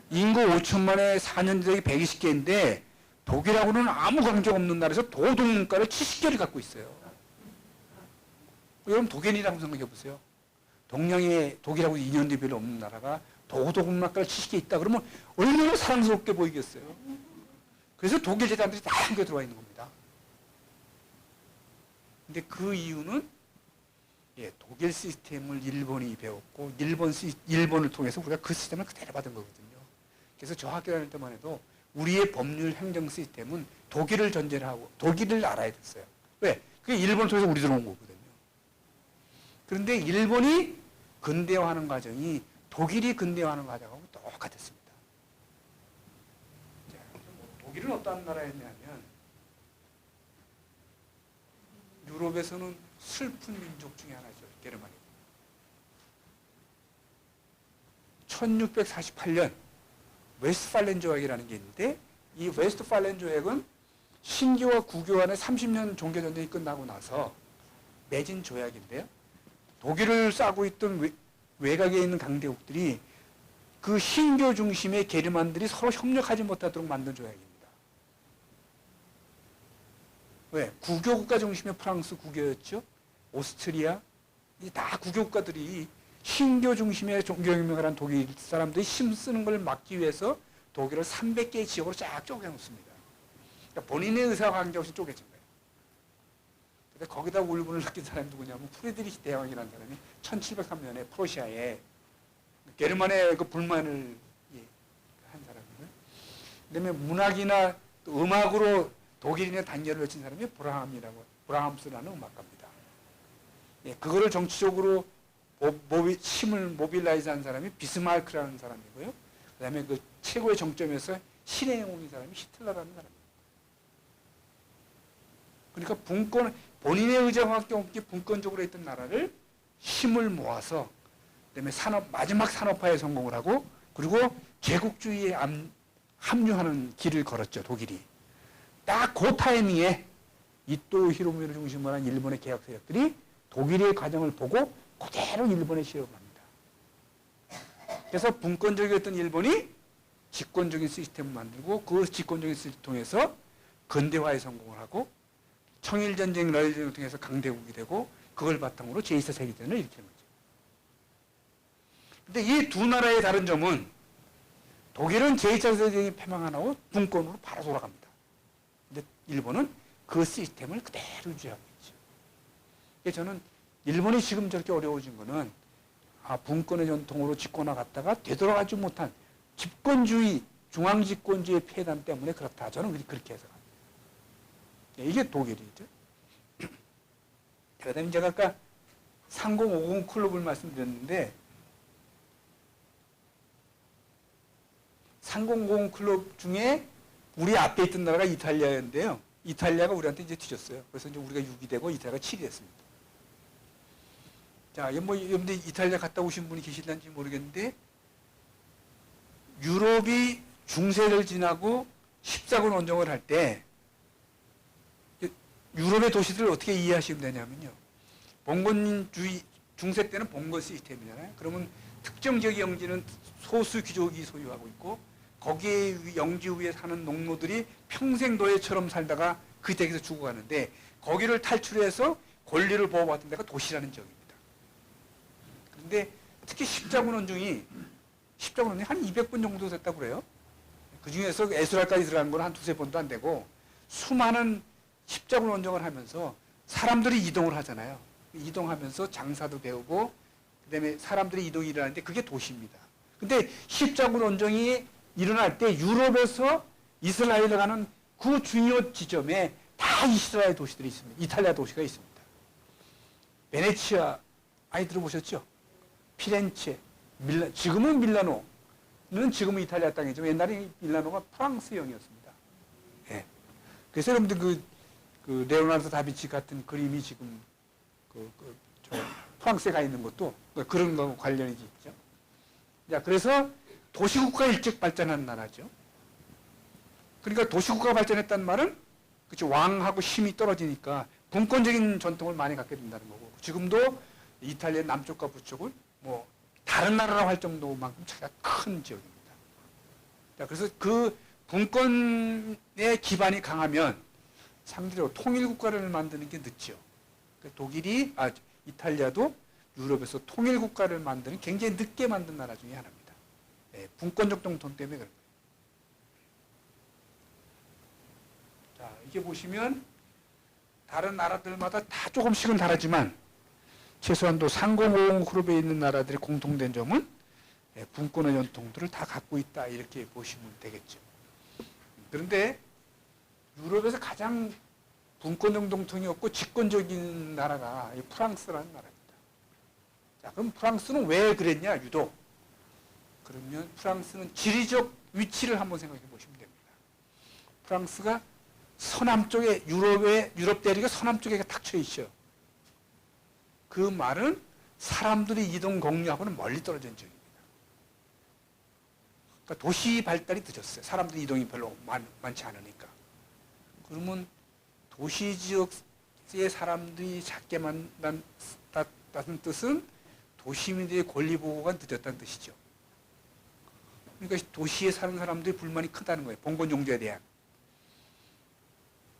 Speaker 1: 인구 5천만에 4년제 대학이 120개인데 독일하고는 아무 관계 없는 나라에서 도구동문과를 70개를 갖고 있어요. 여러분 독일이라고 생각해 보세요. 동양에 독일하고 인연도 별로 없는 나라가 도구동문학과를 70개 있다 그러면 얼마나 사랑스럽게 보이겠어요. 그래서 독일 재단들이 다 한국에 들어와 있는 겁니다. 근데 그 이유는 독일 시스템을 일본이 배웠고 일본을 통해서 우리가 그 시스템을 그대로 받은 거거든요. 그래서 저 학교 다닐 때만 해도 우리의 법률 행정 시스템은 독일을 전제를 하고 독일을 알아야 됐어요. 왜? 그게 일본을 통해서 우리 들어온 거거든요. 그런데 일본이 근대화하는 과정이 독일이 근대화하는 과정하고 똑같았습니다. 자, 독일은 어떤 나라였냐면 유럽에서는 슬픈 민족 중에 하나죠. 게르마니. 1648년 웨스트팔렌 조약이라는 게 있는데 이 웨스트팔렌 조약은 신교와 구교 간의 30년 종교전쟁이 끝나고 나서 맺은 조약인데요. 독일을 싸고 있던 외곽에 있는 강대국들이 그 신교 중심의 게르만들이 서로 협력하지 못하도록 만든 조약입니다. 왜? 구교국가 중심의 프랑스 구교였죠. 오스트리아. 이 다 구교국가들이 신교 중심의 종교혁명을 한 독일 사람들이 힘쓰는 걸 막기 위해서 독일을 300개의 지역으로 쫙 쪼개놓습니다. 그러니까 본인의 의사와 관계없이 쪼개진 거예요. 근데 거기다 울분을 느낀 사람이 누구냐면 프리드리히 대왕이라는 사람이 1703년에 프로시아에 게르만의 그 불만을 한 사람이고요. 그다음에 문학이나 음악으로 독일인의 단결을 외친 사람이 브라함스라는 음악가입니다. 그거를 정치적으로 힘을 모빌라이즈한 사람이 비스마르크라는 사람이고요. 그다음에 그 최고의 정점에서 신의 영웅인 사람이 히틀러라는 사람입니다. 그러니까 본인의 의지와 관계없이 분권적으로 했던 나라를 힘을 모아서 그다음에 마지막 산업화에 성공을 하고 그리고 제국주의에 합류하는 길을 걸었죠. 독일이. 딱 그 타이밍에 이토 히로부미를 중심으로 한 일본의 개혁 세력들이 독일의 과정을 보고 그대로 일본에 실험을 합니다. 그래서 분권적이었던 일본이 집권적인 시스템을 만들고 그 집권적인 시스템을 통해서 근대화에 성공을 하고 청일전쟁, 러일전쟁을 통해서 강대국이 되고 그걸 바탕으로 제2차 세계대전을 일으키는 거죠. 근데 이 두 나라의 다른 점은 독일은 제2차 세계대전이 패망하고 분권으로 바로 돌아갑니다. 근데 일본은 그 시스템을 그대로 유지하고 있죠. 그래서 저는 일본이 지금 저렇게 어려워진 거는 분권의 전통으로 집권해갔다가 되돌아가지 못한 집권주의, 중앙집권주의의 폐단 때문에 그렇다. 저는 그렇게 해석합니다. 이게 독일이죠. 그 다음에 제가 아까 3050 클럽을 말씀드렸는데 3050 클럽 중에 우리 앞에 있던 나라가 이탈리아인데요. 이탈리아가 우리한테 이제 뒤졌어요. 그래서 이제 우리가 6이 되고 이탈리아가 7이 됐습니다. 자, 여러분들 이탈리아 갔다 오신 분이 계실는지 모르겠는데 유럽이 중세를 지나고 14군 원정을 할 때 유럽의 도시들을 어떻게 이해하시면 되냐면요. 봉건주의, 중세 때는 봉건 시스템이잖아요. 그러면 특정 지역의 영지는 소수 귀족이 소유하고 있고 거기에 영지 위에 사는 농노들이 평생 노예처럼 살다가 그 댁에서 죽어가는데 거기를 탈출해서 권리를 보호받은 데가 도시라는 지역입니다. 그런데 특히 십자군 원정이 한 200번 정도 됐다고 그래요. 그 중에서 에스랄까지 들어간 건 한 두세 번도 안 되고 수많은 십자군 원정을 하면서 사람들이 이동을 하잖아요. 이동하면서 장사도 배우고 그다음에 사람들이 이동이 일어나는데 그게 도시입니다. 근데 십자군 원정이 일어날 때 유럽에서 이스라엘에 가는 그 중요 지점에 다 이스라엘 도시들이 있습니다. 이탈리아 도시가 있습니다. 베네치아 많이 들어보셨죠? 피렌체, 지금은 밀라노는 지금은 이탈리아 땅이지만 옛날에 밀라노가 프랑스형이었습니다. 예. 그래서 여러분들 그 레오나르도 다빈치 같은 그림이 지금 프랑스에 가 있는 것도 그런 거하고 관련이 있죠. 자, 그래서 도시국가 일찍 발전한 나라죠. 그러니까 도시국가가 발전했다는 말은 그렇죠. 왕하고 힘이 떨어지니까 분권적인 전통을 많이 갖게 된다는 거고 지금도 이탈리아 남쪽과 북쪽을 뭐 다른 나라라고 할 정도만큼 차이가 큰 지역입니다. 자, 그래서 그 분권의 기반이 강하면 상대로 통일국가를 만드는 게 늦죠. 그러니까 이탈리아도 유럽에서 통일국가를 만드는 굉장히 늦게 만든 나라 중에 하나입니다. 네, 분권적 정통 때문에 그런 거예요. 자, 이게 보시면 다른 나라들마다 다 조금씩은 다르지만 최소한도 3050 그룹에 있는 나라들의 공통된 점은 분권의 전통들을 다 갖고 있다 이렇게 보시면 되겠죠. 그런데 유럽에서 가장 분권적 전통이 없고 집권적인 나라가 프랑스라는 나라입니다. 자, 그럼 프랑스는 왜 그랬냐 유독? 그러면 프랑스는 지리적 위치를 한번 생각해 보시면 됩니다. 프랑스가 서남쪽에 유럽 대륙의 서남쪽에 탁쳐 있죠. 그 말은 사람들이 이동 공유하고는 멀리 떨어진 지역입니다. 그러니까 도시 발달이 늦었어요. 사람들 이동이 별로 많지 않으니까. 그러면 도시 지역의 사람들이 작게 만났다는 뜻은 도시민들의 권리 보호가 늦었다는 뜻이죠. 그러니까 도시에 사는 사람들이 불만이 크다는 거예요. 봉건 용제에 대한.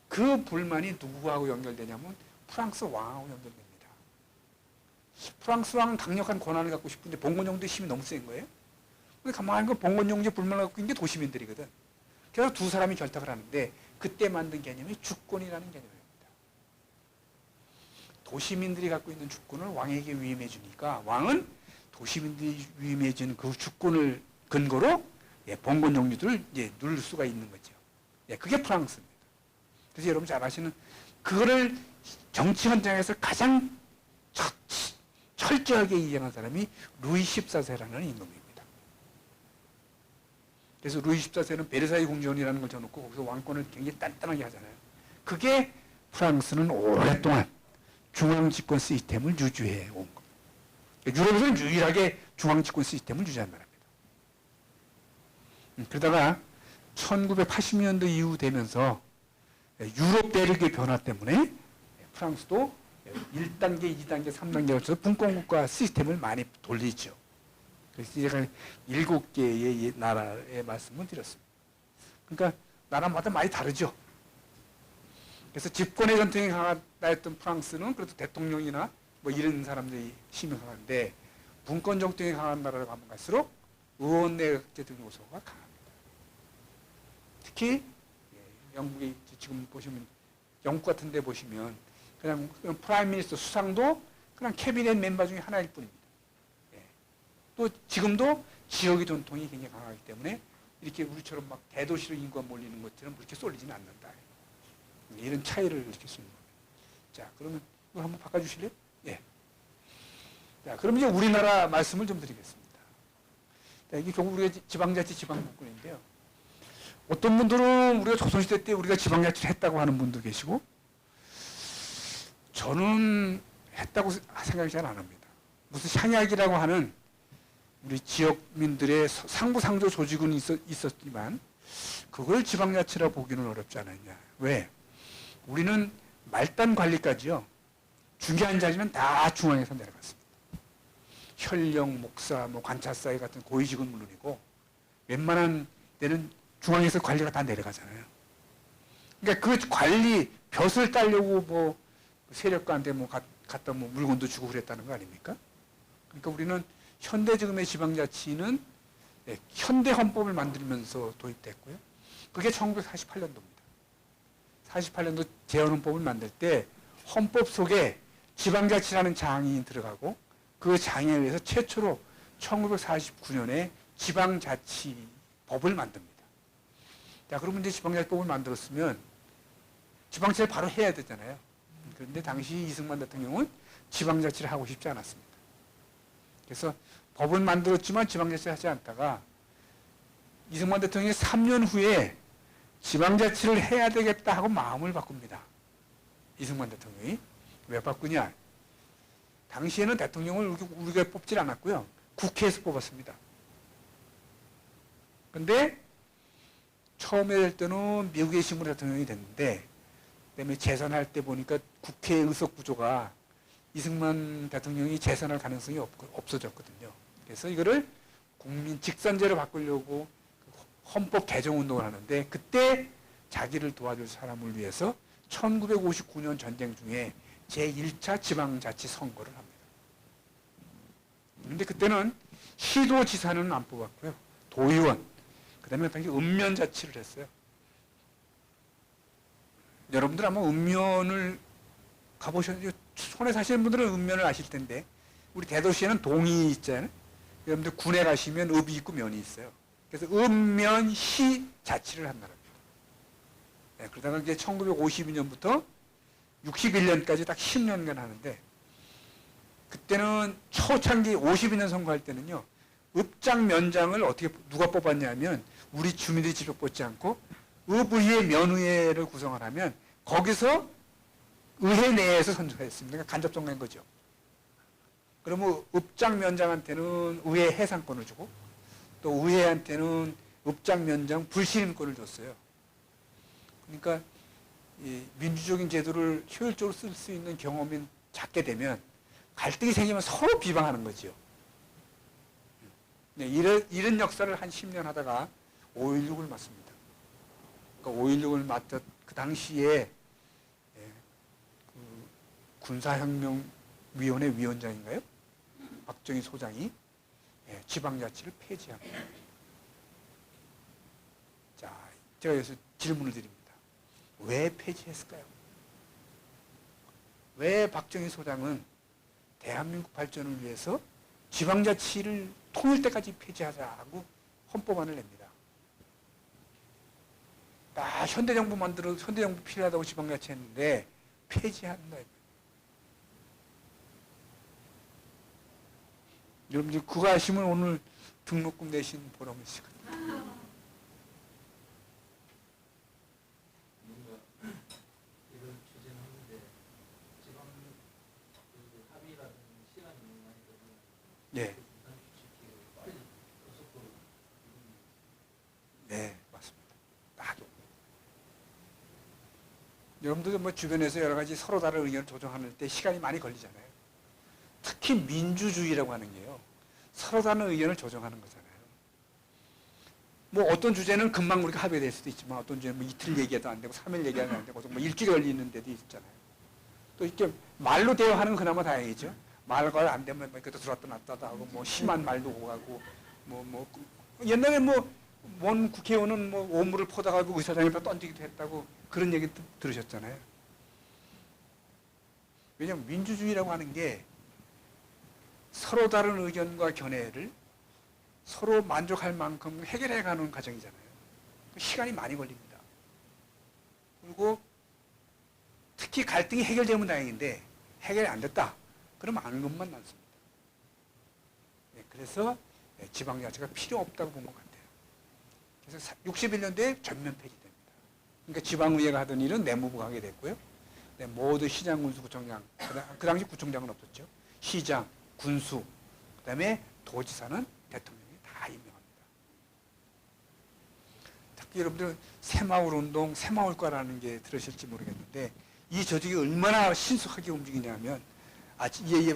Speaker 1: 그 불만이 누구하고 연결되냐면 프랑스 왕하고 연결됩니다. 프랑스 왕은 강력한 권한을 갖고 싶은데 봉건 용제의 힘이 너무 센 거예요. 근데 가만히 보면 봉건 용제 불만을 갖고 있는 게 도시민들이거든. 그래서 두 사람이 결탁을 하는데 그때 만든 개념이 주권이라는 개념입니다. 도시민들이 갖고 있는 주권을 왕에게 위임해 주니까 왕은 도시민들이 위임해 주는 그 주권을 근거로 봉건 종류들을 누릴 수가 있는 거죠. 그게 프랑스입니다. 그래서 여러분 잘 아시는 그거를 정치 현장에서 가장 철저하게 이행한 사람이 루이 14세라는 임금입니다. 그래서 루이 14세는 베르사유 궁전이라는 걸 정해놓고 거기서 왕권을 굉장히 단단하게 하잖아요. 그게 프랑스는 오랫동안 중앙집권 시스템을 유지해 온 겁니다. 유럽에서는 유일하게 중앙집권 시스템을 유지한 나라입니다. 그러다가 1980년대 이후 되면서 유럽 대륙의 변화 때문에 프랑스도 1단계, 2단계, 3단계를 거쳐서 분권국가 시스템을 많이 돌리죠. 그래서 제가 7개의 나라의 말씀을 드렸습니다. 그러니까 나라마다 많이 다르죠. 그래서 집권의 전통이 강하다 했던 프랑스는 그래도 대통령이나 뭐 이런 사람들이 힘이 강한데 분권 정통이 강한 나라로 가면 갈수록 의원 내각제적 요소가 강합니다. 특히 영국에 지금 보시면 영국 같은 데 보시면 그냥 프라임 미니스터 수상도 그냥 캐비넷 멤버 중에 하나일 뿐입니다. 또 지금도 지역의 전통이 굉장히 강하기 때문에 이렇게 우리처럼 막 대도시로 인구가 몰리는 것처럼 그렇게 쏠리지는 않는다. 이런 차이를 이렇게 쓰는 거예요. 자, 그러면 이거 한번 바꿔주실래요? 예. 자, 그럼 이제 우리나라 말씀을 좀 드리겠습니다. 자, 이게 결국 우리가 지방자치 지방분권인데요. 어떤 분들은 우리가 조선시대 때 우리가 지방자치를 했다고 하는 분도 계시고, 저는 했다고 생각이 잘 안 합니다. 무슨 샹약이라고 하는 우리 지역민들의 상부상조 조직은 있었지만 그걸 지방자치라 보기는 어렵지 않았냐. 왜? 우리는 말단 관리까지요. 중요한 자리는 다 중앙에서 내려갔습니다. 현령, 목사, 뭐 관차사회 같은 고위직은 물론이고 웬만한 데는 중앙에서 관리가 다 내려가잖아요. 그러니까 그 관리 벼슬 따려고 뭐 세력가한테 뭐 갖다 뭐 물건도 주고 그랬다는 거 아닙니까? 그러니까 우리는 현대지금의 지방자치는 현대 헌법을 만들면서 도입됐고요. 그게 1948년도입니다. 48년도 재헌헌법을 만들 때 헌법 속에 지방자치라는 장이 들어가고 그 장에 의해서 최초로 1949년에 지방자치법을 만듭니다. 자, 그러면 이제 지방자치법을 만들었으면 지방자치를 바로 해야 되잖아요. 그런데 당시 이승만 대통령은 지방자치를 하고 싶지 않았습니다. 그래서 법을 만들었지만 지방자치를 하지 않다가 이승만 대통령이 3년 후에 지방자치를 해야 되겠다 하고 마음을 바꿉니다. 이승만 대통령이. 왜 바꾸냐? 당시에는 대통령을 우리가 뽑질 않았고요. 국회에서 뽑았습니다. 근데 처음에 될 때는 미국의 신문 대통령이 됐는데 그다음에 재선할 때 보니까 국회 의석 구조가 이승만 대통령이 재선할 가능성이 없어졌거든요. 그래서 이거를 국민 직선제로 바꾸려고 헌법 개정 운동을 하는데 그때 자기를 도와줄 사람을 위해서 1959년 전쟁 중에 제1차 지방자치 선거를 합니다. 그런데 그때는 시도지사는 안 뽑았고요. 도의원, 그 다음에 당시 읍면자치를 했어요. 여러분들 아마 읍면을 가보셨는지 손에 사시는 분들은 읍면을 아실 텐데 우리 대도시에는 동이 있잖아요. 여러분들 군에 가시면 읍이 있고 면이 있어요. 그래서 읍면시 자치를 한 나라입니다. 네, 그러다가 이제 1952년부터 61년까지 딱 10년간 하는데 그때는 초창기 52년 선거할 때는요. 읍장 면장을 어떻게 누가 뽑았냐면 우리 주민들이 직접 뽑지 않고 읍의회 면의회를 구성을 하면 거기서 의회 내에서 선출했습니다. 그러니까 간접 선거인 거죠. 그러면 읍장 면장한테는 의회 해상권을 주고 또 의회한테는 읍장 면장 불신임권을 줬어요. 그러니까 이 민주적인 제도를 효율적으로 쓸 수 있는 경험이 작게 되면 갈등이 생기면 서로 비방하는 거죠. 네, 이런 역사를 한 10년 하다가 5.16을 맞습니다. 그러니까 5.16을 맞던 그 당시에 그 군사혁명위원회 위원장인가요? 박정희 소장이 지방자치를 폐지합니다. 자, 제가 여기서 질문을 드립니다. 왜 폐지했을까요? 왜 박정희 소장은 대한민국 발전을 위해서 지방자치를 통일 때까지 폐지하자고 헌법안을 냅니다. 현대정부 현대정부 필요하다고 지방자치 했는데 폐지한다. 여러분들 그거 아시면 오늘 등록금 내신 보람을 쓰거든요. 네. 네, 맞습니다. 딱. 여러분들 뭐 주변에서 여러 가지 서로 다른 의견을 조정하는 때 시간이 많이 걸리잖아요. 특히 민주주의라고 하는 게요. 서로 다른 의견을 조정하는 거잖아요. 뭐 어떤 주제는 금방 우리가 합의될 수도 있지만 어떤 주제는 뭐 이틀 얘기해도 안 되고 3일 얘기하면 안 되고 뭐 일주일 걸리는 데도 있잖아요. 또 이렇게 말로 대화하는 건 그나마 다행이죠. 말과 안 되면 뭐 이것도 들어왔다 놨다 하고 뭐 심한 말도 오가고 뭐 옛날에 원 국회의원은 뭐 오물을 퍼다가 의사장님한테 던지기도 했다고 그런 얘기 들으셨잖아요. 왜냐하면 민주주의라고 하는 게 서로 다른 의견과 견해를 서로 만족할 만큼 해결해가는 과정이잖아요. 시간이 많이 걸립니다. 그리고 특히 갈등이 해결되면 다행인데 해결이 안 됐다. 그러면 앙금만 남습니다. 그래서 지방자치가 필요 없다고 본 것 같아요. 그래서 61년도에 전면 폐지됩니다. 그러니까 지방의회가 하던 일은 내무부가 하게 됐고요. 모두 시장, 군수, 구청장, 그 당시 구청장은 없었죠. 시장, 군수, 그 다음에 도지사는 대통령이 다 임명합니다. 특히 여러분들 새마을운동, 새마을과라는 게 들으실지 모르겠는데 이 조직이 얼마나 신속하게 움직이냐면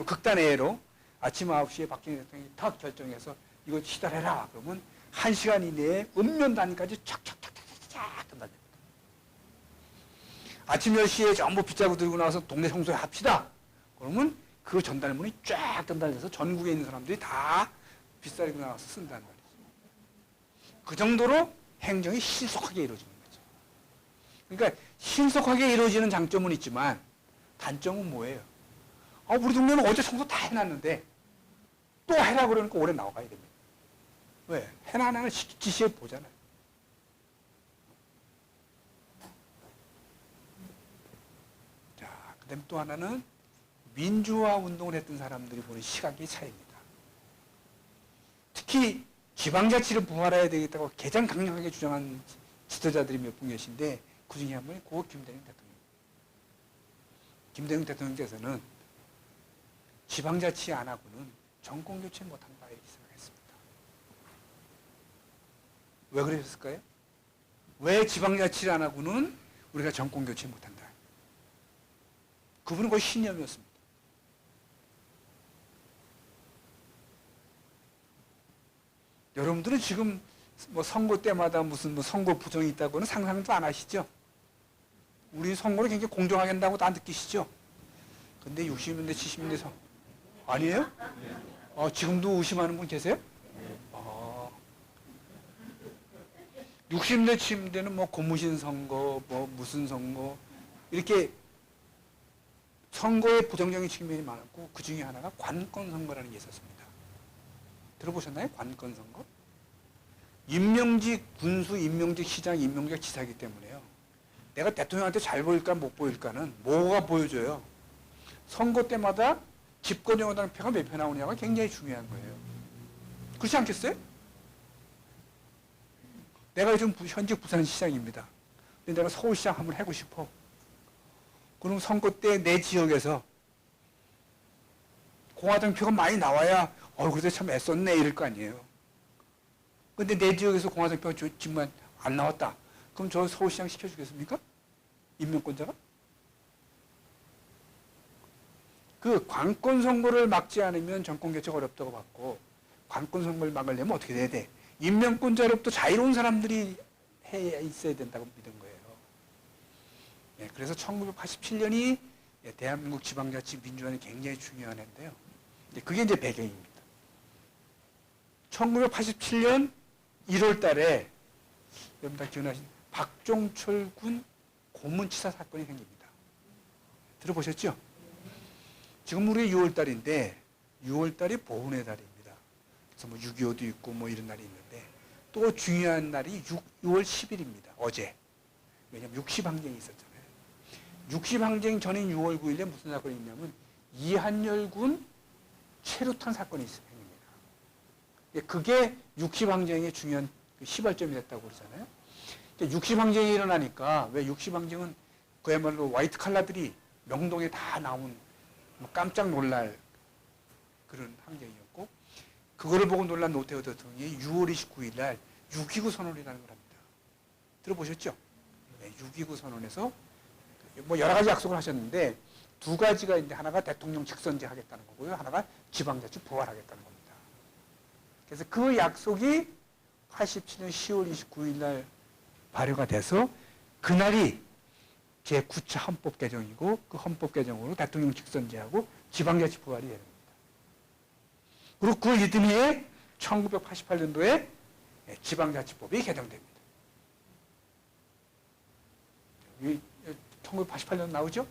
Speaker 1: 극단회의로 아침 9시에 박정희 대통령이 딱 결정해서 이거 시달해라. 그러면 1시간 이내에 읍면 단위까지 촥촥촥촥 전달됩니다. 아침 10시에 전부 빗자루 들고 나와서 동네 청소에 합시다. 그러면 그 전달문이 쫙 전달돼서 전국에 있는 사람들이 다 빗자루 나와서 쓴단 말이죠. 그 정도로 행정이 신속하게 이루어지는 거죠. 그러니까 신속하게 이루어지는 장점은 있지만 단점은 뭐예요? 우리 동네는 어제 청소 다 해놨는데 또 해라 그러니까 오래 나와가야 됩니다. 왜? 해나 안 하나 지시해 보잖아요. 자, 그 다음에 또 하나는 민주화 운동을 했던 사람들이 보는 시각의 차이입니다. 특히 지방자치를 부활해야 되겠다고 가장 강력하게 주장한 지도자들이 몇 분 계신데 그 중에 한 분이 고 김대중 대통령. 김대중 대통령께서는 지방자치 안 하고는 정권교체 못한다 이렇게 생각했습니다. 왜 그러셨을까요? 왜 지방자치를 안 하고는 우리가 정권교체 못한다? 그분은 거의 신념이었습니다. 여러분들은 지금 뭐 선거 때마다 무슨 뭐 선거 부정이 있다고는 상상도 안 하시죠? 우리 선거를 굉장히 공정하게 한다고 다 느끼시죠? 근데 60년대, 70년대 아니에요? 지금도 의심하는 분 계세요? 60년대, 70년대는 뭐 고무신 선거, 뭐 무슨 선거 이렇게 선거에 부정적인 측면이 많았고 그 중에 하나가 관권 선거라는 게 있었습니다. 들어보셨나요? 관권 선거? 임명직 군수, 임명직 시장, 임명직 지사이기 때문에요. 내가 대통령한테 잘 보일까 못 보일까는 뭐가 보여줘요? 선거 때마다 집권여당 표가 몇 표 나오냐가 굉장히 중요한 거예요. 그렇지 않겠어요? 내가 요즘 현직 부산시장입니다. 근데 내가 서울시장 한번 하고 싶어. 그럼 선거 때 내 지역에서 공화당 표가 많이 나와야 그래도 참 애썼네 이럴 거 아니에요. 근데 내 지역에서 공화당 표가 정말 안 나왔다. 그럼 저 서울시장 시켜주겠습니까? 임명권자가? 그 관권 선거를 막지 않으면 정권 교체가 어렵다고 봤고 관권 선거를 막으려면 어떻게 돼야 돼? 임명권자로부터 자유로운 사람들이 해 있어야 된다고 믿은 거예요. 그래서 1987년이 대한민국 지방자치 민주화는 굉장히 중요한 해인데요. 그게 이제 배경입니다. 1987년 1월 달에 여러분 다 기억나신 박종철 군 고문치사 사건이 생깁니다. 들어보셨죠? 지금 우리 6월 달인데 6월 달이 보훈의 달입니다. 그래서 뭐 6.25도 있고 뭐 이런 날이 있는데 또 중요한 날이 6월 10일입니다. 어제. 왜냐하면 60항쟁이 있었잖아요. 60항쟁 전인 6월 9일에 무슨 사건이 있냐면 이한열군 최루탄 사건이 생깁니다. 그게 60항쟁의 중요한 시발점이 됐다고 그러잖아요. 60항쟁이 일어나니까 왜 60항쟁은 그야말로 화이트 칼라들이 명동에 다 나온 깜짝 놀랄 그런 항쟁이었고 그거를 보고 놀란 노태우 대통령이 6월 29일 날 6.29 선언이라는 걸 합니다. 들어보셨죠? 6.29 선언에서 뭐 여러 가지 약속을 하셨는데 두 가지가 있는데 하나가 대통령 직선제 하겠다는 거고요. 하나가 지방자치 부활하겠다는 겁니다. 그래서 그 약속이 87년 10월 29일 날 발효가 돼서 그날이 제9차 헌법 개정이고 그 헌법 개정으로 대통령 직선제하고 지방자치법안이 되는 겁니다. 그리고 그 이듬해에 1988년도에 지방자치법이 개정됩니다. 1988년 나오죠?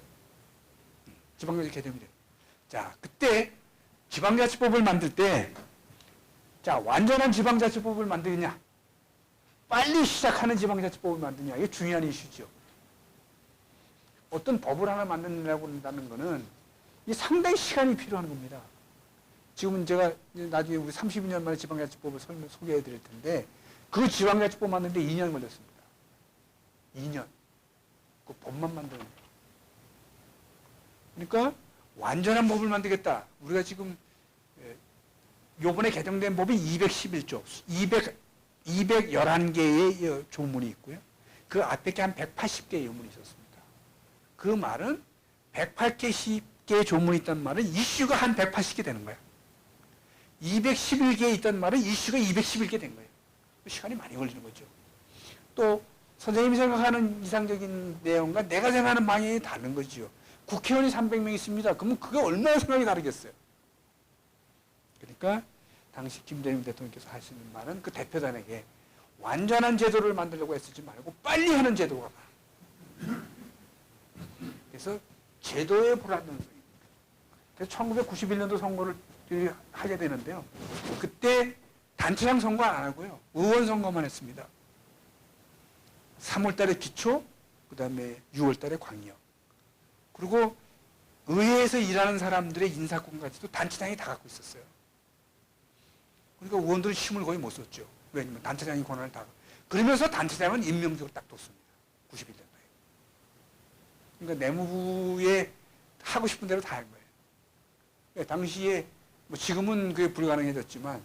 Speaker 1: 지방자치 개정이 돼요. 자, 그때 지방자치법을 만들 때, 자, 완전한 지방자치법을 만드느냐, 빨리 시작하는 지방자치법을 만드냐, 이게 중요한 이슈죠. 어떤 법을 하나 만든다고 한다는 거는 이 상당히 시간이 필요한 겁니다. 지금은 제가 나중에 우리 32년 만에 지방자치법을 소개해 드릴 텐데, 그 지방자치법 만드는데 2년 걸렸습니다. 2년. 그 법만 만드는 거예요. 그러니까 완전한 법을 만들겠다. 우리가 지금 요번에 개정된 법이 211조, 211개의 조문이 있고요. 그 앞에 한 180개의 요문이 있었습니다. 그 말은 180개의 조문이 있다는 말은 이슈가 한 180개 되는 거야. 211개 있다는 말은 이슈가 211개 된 거예요. 시간이 많이 걸리는 거죠. 또 선생님이 생각하는 이상적인 내용과 내가 생각하는 방향이 다른 거죠. 국회의원이 300명 있습니다. 그러면 그게 얼마나 생각이 다르겠어요. 그러니까 당시 김대중 대통령께서 하시는 말은 그 대표단에게 완전한 제도를 만들려고 애쓰지 말고 빨리 하는 제도가 많아. 그래서 제도의 불안정성입니다. 그래서 1991년도 선거를 하게 되는데요. 그때 단체장 선거 안 하고요. 의원 선거만 했습니다. 3월 달에 기초, 그 다음에 6월 달에 광역. 그리고 의회에서 일하는 사람들의 인사권까지도 단체장이 다 갖고 있었어요. 그러니까 의원들은 힘을 거의 못 썼죠. 왜냐면 단체장이 권한을 다. 그러면서 단체장은 임명적으로 딱 뒀습니다. 91년도에. 그러니까 내무부에 하고 싶은 대로 다 한 거예요. 당시에 뭐 지금은 그게 불가능해졌지만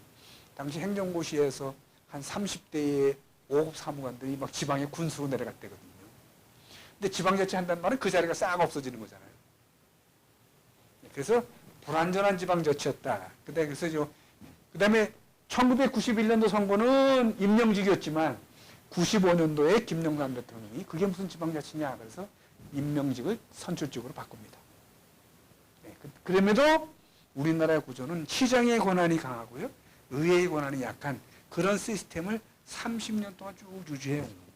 Speaker 1: 당시 행정고시에서 한 30대의 5급 사무관들이 막 지방에 군수로 내려갔대거든요. 근데 지방자치 한다는 말은 그 자리가 싹 없어지는 거잖아요. 그래서 불완전한 지방자치였다. 그래서 그 다음에 1991년도 선거는 임명직이었지만 95년도에 김영삼 대통령이 그게 무슨 지방자치냐 그래서 임명직을 선출직으로 바꿉니다. 그럼에도 우리나라의 구조는 시장의 권한이 강하고요. 의회의 권한이 약한 그런 시스템을 30년 동안 쭉 유지해 온 겁니다.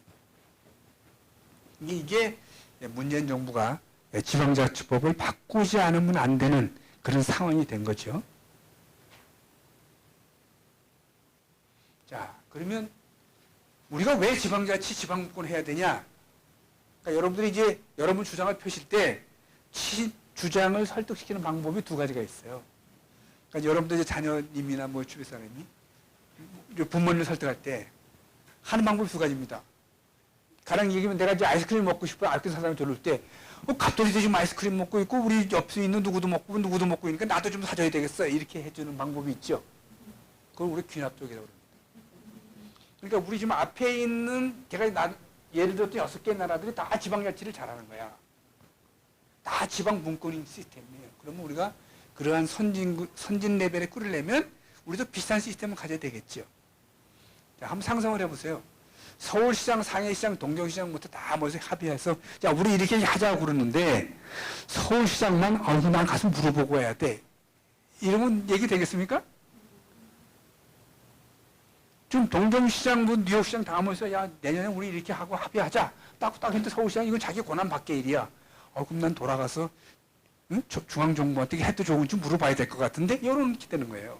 Speaker 1: 이게 문재인 정부가 지방자치법을 바꾸지 않으면 안 되는 그런 상황이 된 거죠. 자, 그러면 우리가 왜 지방자치, 지방분권 해야 되냐? 그러니까 여러분들이 이제 여러분 주장을 펴실 때 주장을 설득시키는 방법이 두 가지가 있어요. 그러니까 여러분들 이제 자녀님이나 뭐 주변 사람이 부모님을 설득할 때 하는 방법이 두 가지입니다. 가령 얘기하면 내가 이제 아이스크림 먹고 싶어요. 아이스크림 사장이 들어올 때 갑돌이도 지금 아이스크림 먹고 있고 우리 옆에 있는 누구도 먹고 있으니까 나도 좀 사줘야 되겠어. 이렇게 해주는 방법이 있죠. 그걸 우리 귀납족이라고 합니다. 그러니까 우리 지금 앞에 있는 제가 예를 들어서 6개 나라들이 다 지방자치를 잘하는 거야. 다 지방분권인 시스템이에요. 그러면 우리가 그러한 선진 레벨에 꾸리려면 우리도 비슷한 시스템을 가져야 되겠죠. 자, 한번 상상을 해보세요. 서울시장, 상해시장, 동경시장부터 다 모여서 합의해서 자, 우리 이렇게 하자고 그러는데 서울시장만 난 가서 물어보고 해야 돼. 이러면 얘기 되겠습니까? 좀 동경시장, 뉴욕시장 다 모여서 야, 내년에 우리 이렇게 하고 합의하자. 딱 했는데 서울시장 이건 자기 권한 밖의 일이야. 그럼 난 돌아가서 중앙정부한테 해도 좋은지 물어봐야 될 것 같은데 이렇게 되는 거예요.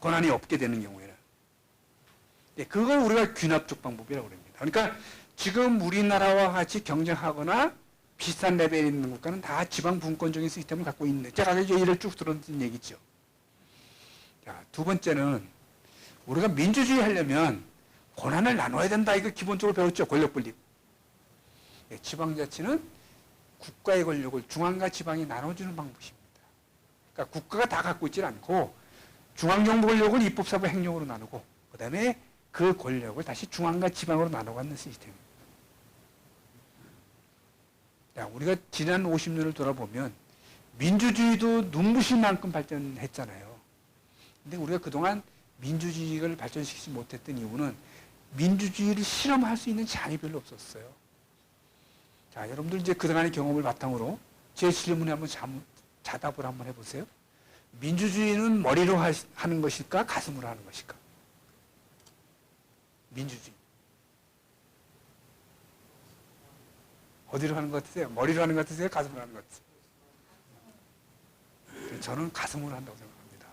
Speaker 1: 권한이 없게 되는 경우에는. 네, 그걸 우리가 귀납적 방법이라고 합니다. 그러니까 지금 우리나라와 같이 경쟁하거나 비슷한 레벨에 있는 국가는 다 지방분권적인 시스템을 갖고 있는. 제가 이제 예를 쭉 들었던 얘기죠. 자, 두 번째는 우리가 민주주의 하려면 권한을 나눠야 된다. 이거 기본적으로 배웠죠. 권력 분립. 네, 지방자치는 국가의 권력을 중앙과 지방이 나눠주는 방법입니다. 그러니까 국가가 다 갖고 있지는 않고 중앙정부 권력을 입법사부 행정으로 나누고 그 다음에 그 권력을 다시 중앙과 지방으로 나눠가는 시스템입니다. 야, 우리가 지난 50년을 돌아보면 민주주의도 눈부실 만큼 발전했잖아요. 근데 우리가 그동안 민주주의를 발전시키지 못했던 이유는 민주주의를 실험할 수 있는 장이 별로 없었어요. 자, 여러분들 이제 그동안의 경험을 바탕으로 제 질문에 한번 자답을 한번 해보세요. 민주주의는 머리로 하는 것일까? 가슴으로 하는 것일까? 민주주의. 어디로 하는 것 같으세요? 머리로 하는 것 같으세요? 가슴으로 하는 것 같으세요? 저는 가슴으로 한다고 생각합니다.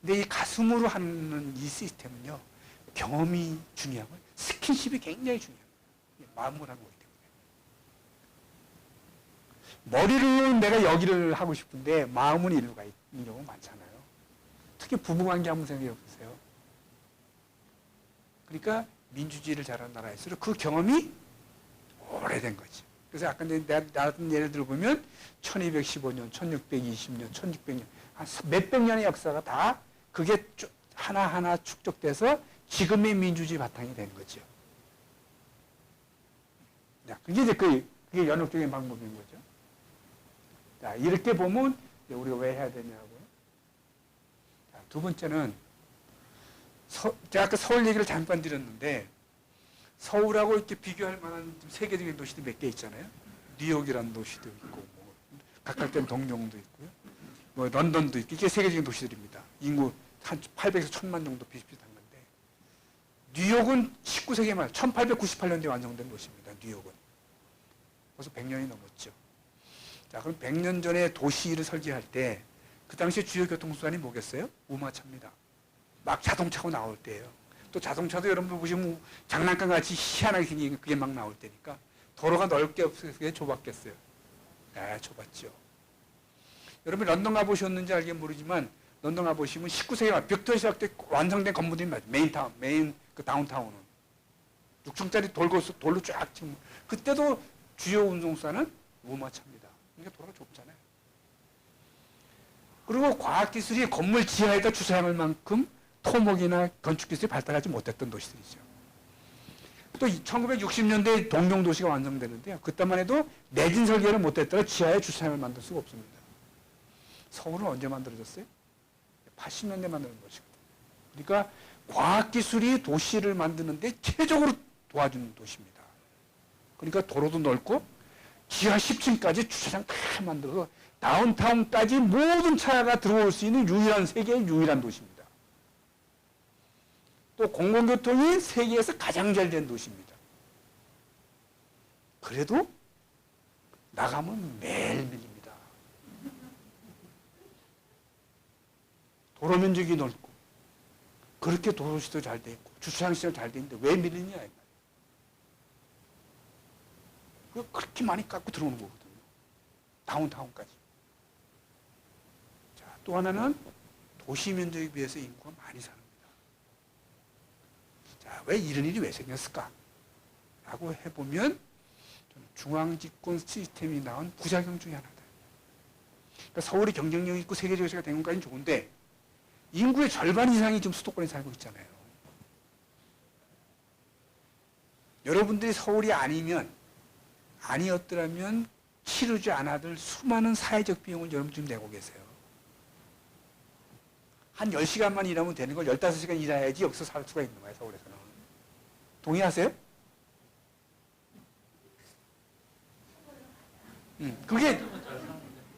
Speaker 1: 근데 이 가슴으로 하는 이 시스템은요, 경험이 중요하고 스킨십이 굉장히 중요해요. 마음으로 하는 거기 때문에. 머리로 내가 여기를 하고 싶은데 마음은 이리로 가 있는 경우가 많잖아요. 특히 부부관계 한번 생각해 보세요. 그러니까 민주주의를 잘하는 나라일수록 그 경험이 오래된 거지. 그래서 아까 내가 나왔던 예를 들어보면 1215년, 1620년, 1600년 한 몇백 년의 역사가 다 그게 하나하나 축적돼서 지금의 민주주의 바탕이 되는 거죠. 자, 그게 이제 그게 연역적인 방법인 거죠. 자, 이렇게 보면 우리가 왜 해야 되냐고요. 자, 두 번째는 제가 아까 서울 얘기를 잠깐 드렸는데 서울하고 이렇게 비교할 만한 세계적인 도시들 몇 개 있잖아요. 뉴욕이라는 도시도 있고, 뭐 가깝게는 동경도 있고요. 뭐 런던도 있고, 이게 세계적인 도시들입니다. 인구 한 800에서 1000만 정도 비슷비슷한 건데, 뉴욕은 19세기 말 1898년도에 완성된 도시입니다. 뉴욕은. 벌써 100년이 넘었죠. 자, 그럼 100년 전에 도시를 설계할 때, 그 당시에 주요 교통수단이 뭐겠어요? 우마차입니다. 막 자동차가 나올 때예요. 또 자동차도 여러분들 보시면 장난감 같이 희한하게 생긴 그게 막 나올 때니까 도로가 넓게 없어서 좁았겠어요. 네, 좁았죠. 여러분 런던 가보셨는지 알긴 모르지만 런던 가보시면 19세기 말 벽돌 시작 때 완성된 건물들이 맞아요. 메인 그 다운타운은 6층짜리 돌로 쫙 치면 그때도 주요 운송수단은 우마차입니다. 그러니까 도로가 좁잖아요. 그리고 과학기술이 건물 지하에다 주차할 만큼 토목이나 건축기술이 발달하지 못했던 도시들이죠. 또 1960년대에 동경도시가 완성되는데요. 그때만 해도 내진 설계를 못했더라 지하에 주차장을 만들 수가 없습니다. 서울은 언제 만들어졌어요? 80년대 만드는 것이거든요. 그러니까 과학기술이 도시를 만드는데 최적으로 도와주는 도시입니다. 그러니까 도로도 넓고 지하 10층까지 주차장 다 만들어서 다운타운까지 모든 차가 들어올 수 있는 세계의 유일한 도시입니다. 또 공공교통이 세계에서 가장 잘 된 도시입니다. 그래도 나가면 매일 밀립니다. 도로 면적이 넓고 그렇게 도로시도 잘 돼 있고 주차장 시설 잘 돼 있는데 왜 밀리냐 이 말이에요. 그렇게 많이 깎고 들어오는 거거든요. 다운타운까지. 자, 또 하나는 도시 면적에 비해서 인구가 많이 사는 겁니다. 자, 왜 이런 일이 왜 생겼을까? 라고 해보면 중앙집권 시스템이 낳은 부작용 중에 하나다. 그러니까 서울이 경쟁력 있고 세계적 도시가 된 것까지는 좋은데 인구의 절반 이상이 지금 수도권에 살고 있잖아요. 여러분들이 서울이 아니었더라면 치르지 않아도 수많은 사회적 비용을 여러분 지금 내고 계세요. 한 10시간만 일하면 되는 걸 15시간 일해야지 여기서 살 수가 있는 거예요, 서울에서는. 동의하세요? 그게,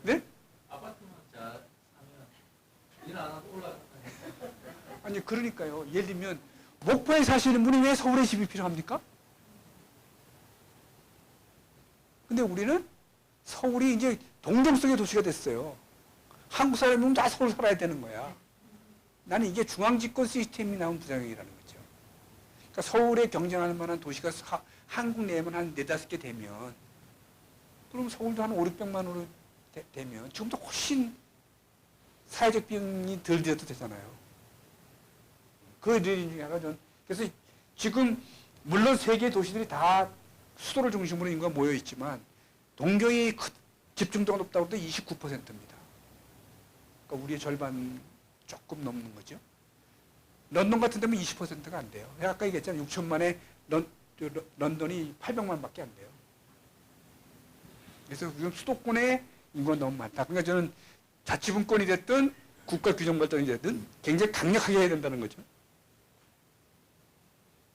Speaker 1: 네?
Speaker 2: 아파트만 잘 사면 일 안 하고 올라가.
Speaker 1: 아니, 그러니까요. 예를 들면, 목포에 사시는 분이 왜 서울에 집이 필요합니까? 근데 우리는 서울이 이제 동정성의 도시가 됐어요. 한국 사람이면 다 서울 살아야 되는 거야. 나는 이게 중앙집권 시스템이 나온 부작용이라는 거죠. 그러니까 서울에 경쟁할 만한 도시가 한국 내에만 한 4-5개 되면, 그럼 서울도 한 500~600만으로 되면 지금도 훨씬 사회적 비용이 덜 들여도 되잖아요. 그 중에 하나가 그래서 지금 물론 세계 도시들이 다 수도를 중심으로 인구가 모여 있지만 동경이 집중도가 높다고 해도 29%입니다. 그러니까 우리의 절반 조금 넘는 거죠. 런던 같은 데면 20%가 안 돼요. 아까 얘기했잖아요. 6천만에 런던이 800만밖에 안 돼요. 그래서 지금 수도권에 인구가 너무 많다. 그러니까 저는 자치분권이 됐든 국가 규정 발전이 되든 굉장히 강력하게 해야 된다는 거죠.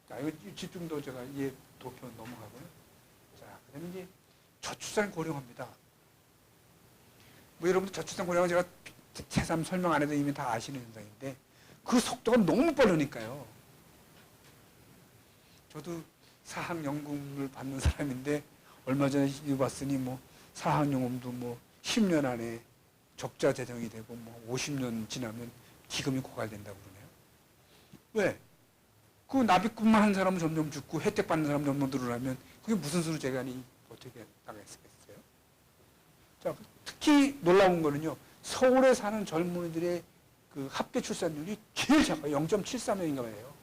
Speaker 1: 자, 이거 집중도 제가 이해 도표 넘어가고요. 자, 그다음에 이제 저출산 고령화입니다. 뭐 여러분들 저출산 고령화 제가 새삼 설명 안 해도 이미 다 아시는 현상인데 그 속도가 너무 빠르니까요. 저도 사학연금을 받는 사람인데 얼마 전에 이거 봤으니 뭐 사학연금도 뭐 10년 안에 적자 재정이 되고 뭐 50년 지나면 기금이 고갈된다고 그러네요. 왜? 그 납입금만 한 사람은 점점 죽고 혜택 받는 사람은 점점 늘어나면 그게 무슨 수로 재간이 어떻게 나가겠어요? 자, 특히 놀라운 거는요. 서울에 사는 젊은이들의 그 합계 출산율이 제일 작아요. 0.74명인가 봐요.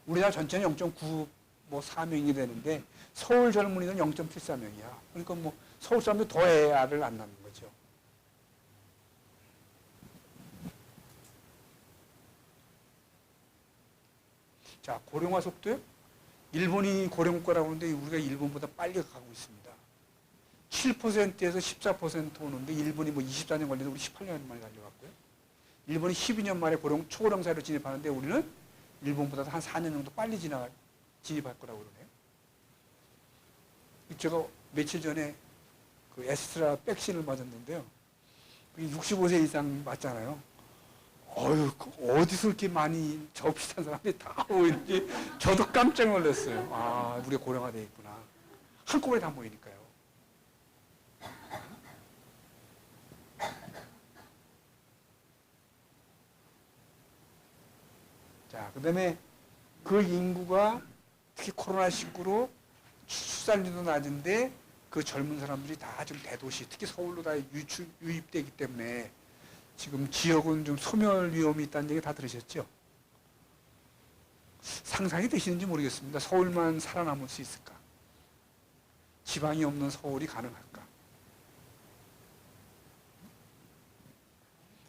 Speaker 1: 우리나라 전체는 0.94명이 되는데 서울 젊은이는 0.74명이야. 그러니까 뭐 서울 사람들이 더 애를 안 낳는 거죠. 자, 고령화 속도요? 일본이 고령국가라고 하는데 우리가 일본보다 빨리 가고 있습니다. 7%에서 14% 오는데 일본이 뭐 24년 걸리는데 우리 18년 만에 달려갔고요. 일본이 12년 만에 초고령 사회로 진입하는데 우리는 일본보다 한 4년 정도 빨리 진입할 거라고 그러네요. 제가 며칠 전에 그 에스트라 백신을 맞았는데요. 65세 이상 맞잖아요. 어휴, 어디서 이렇게 많이 저 비슷한 사람들이 다 모이는지 저도 깜짝 놀랐어요. 아, 우리가 고령화되어 있구나. 한꺼번에 다 모이니까요. 자, 그 다음에 그 인구가 특히 코로나19로 출산율도 낮은데 그 젊은 사람들이 다 지금 대도시, 특히 서울로 다 유입되기 때문에 지금 지역은 좀 소멸 위험이 있다는 얘기 다 들으셨죠? 상상이 되시는지 모르겠습니다. 서울만 살아남을 수 있을까? 지방이 없는 서울이 가능할까?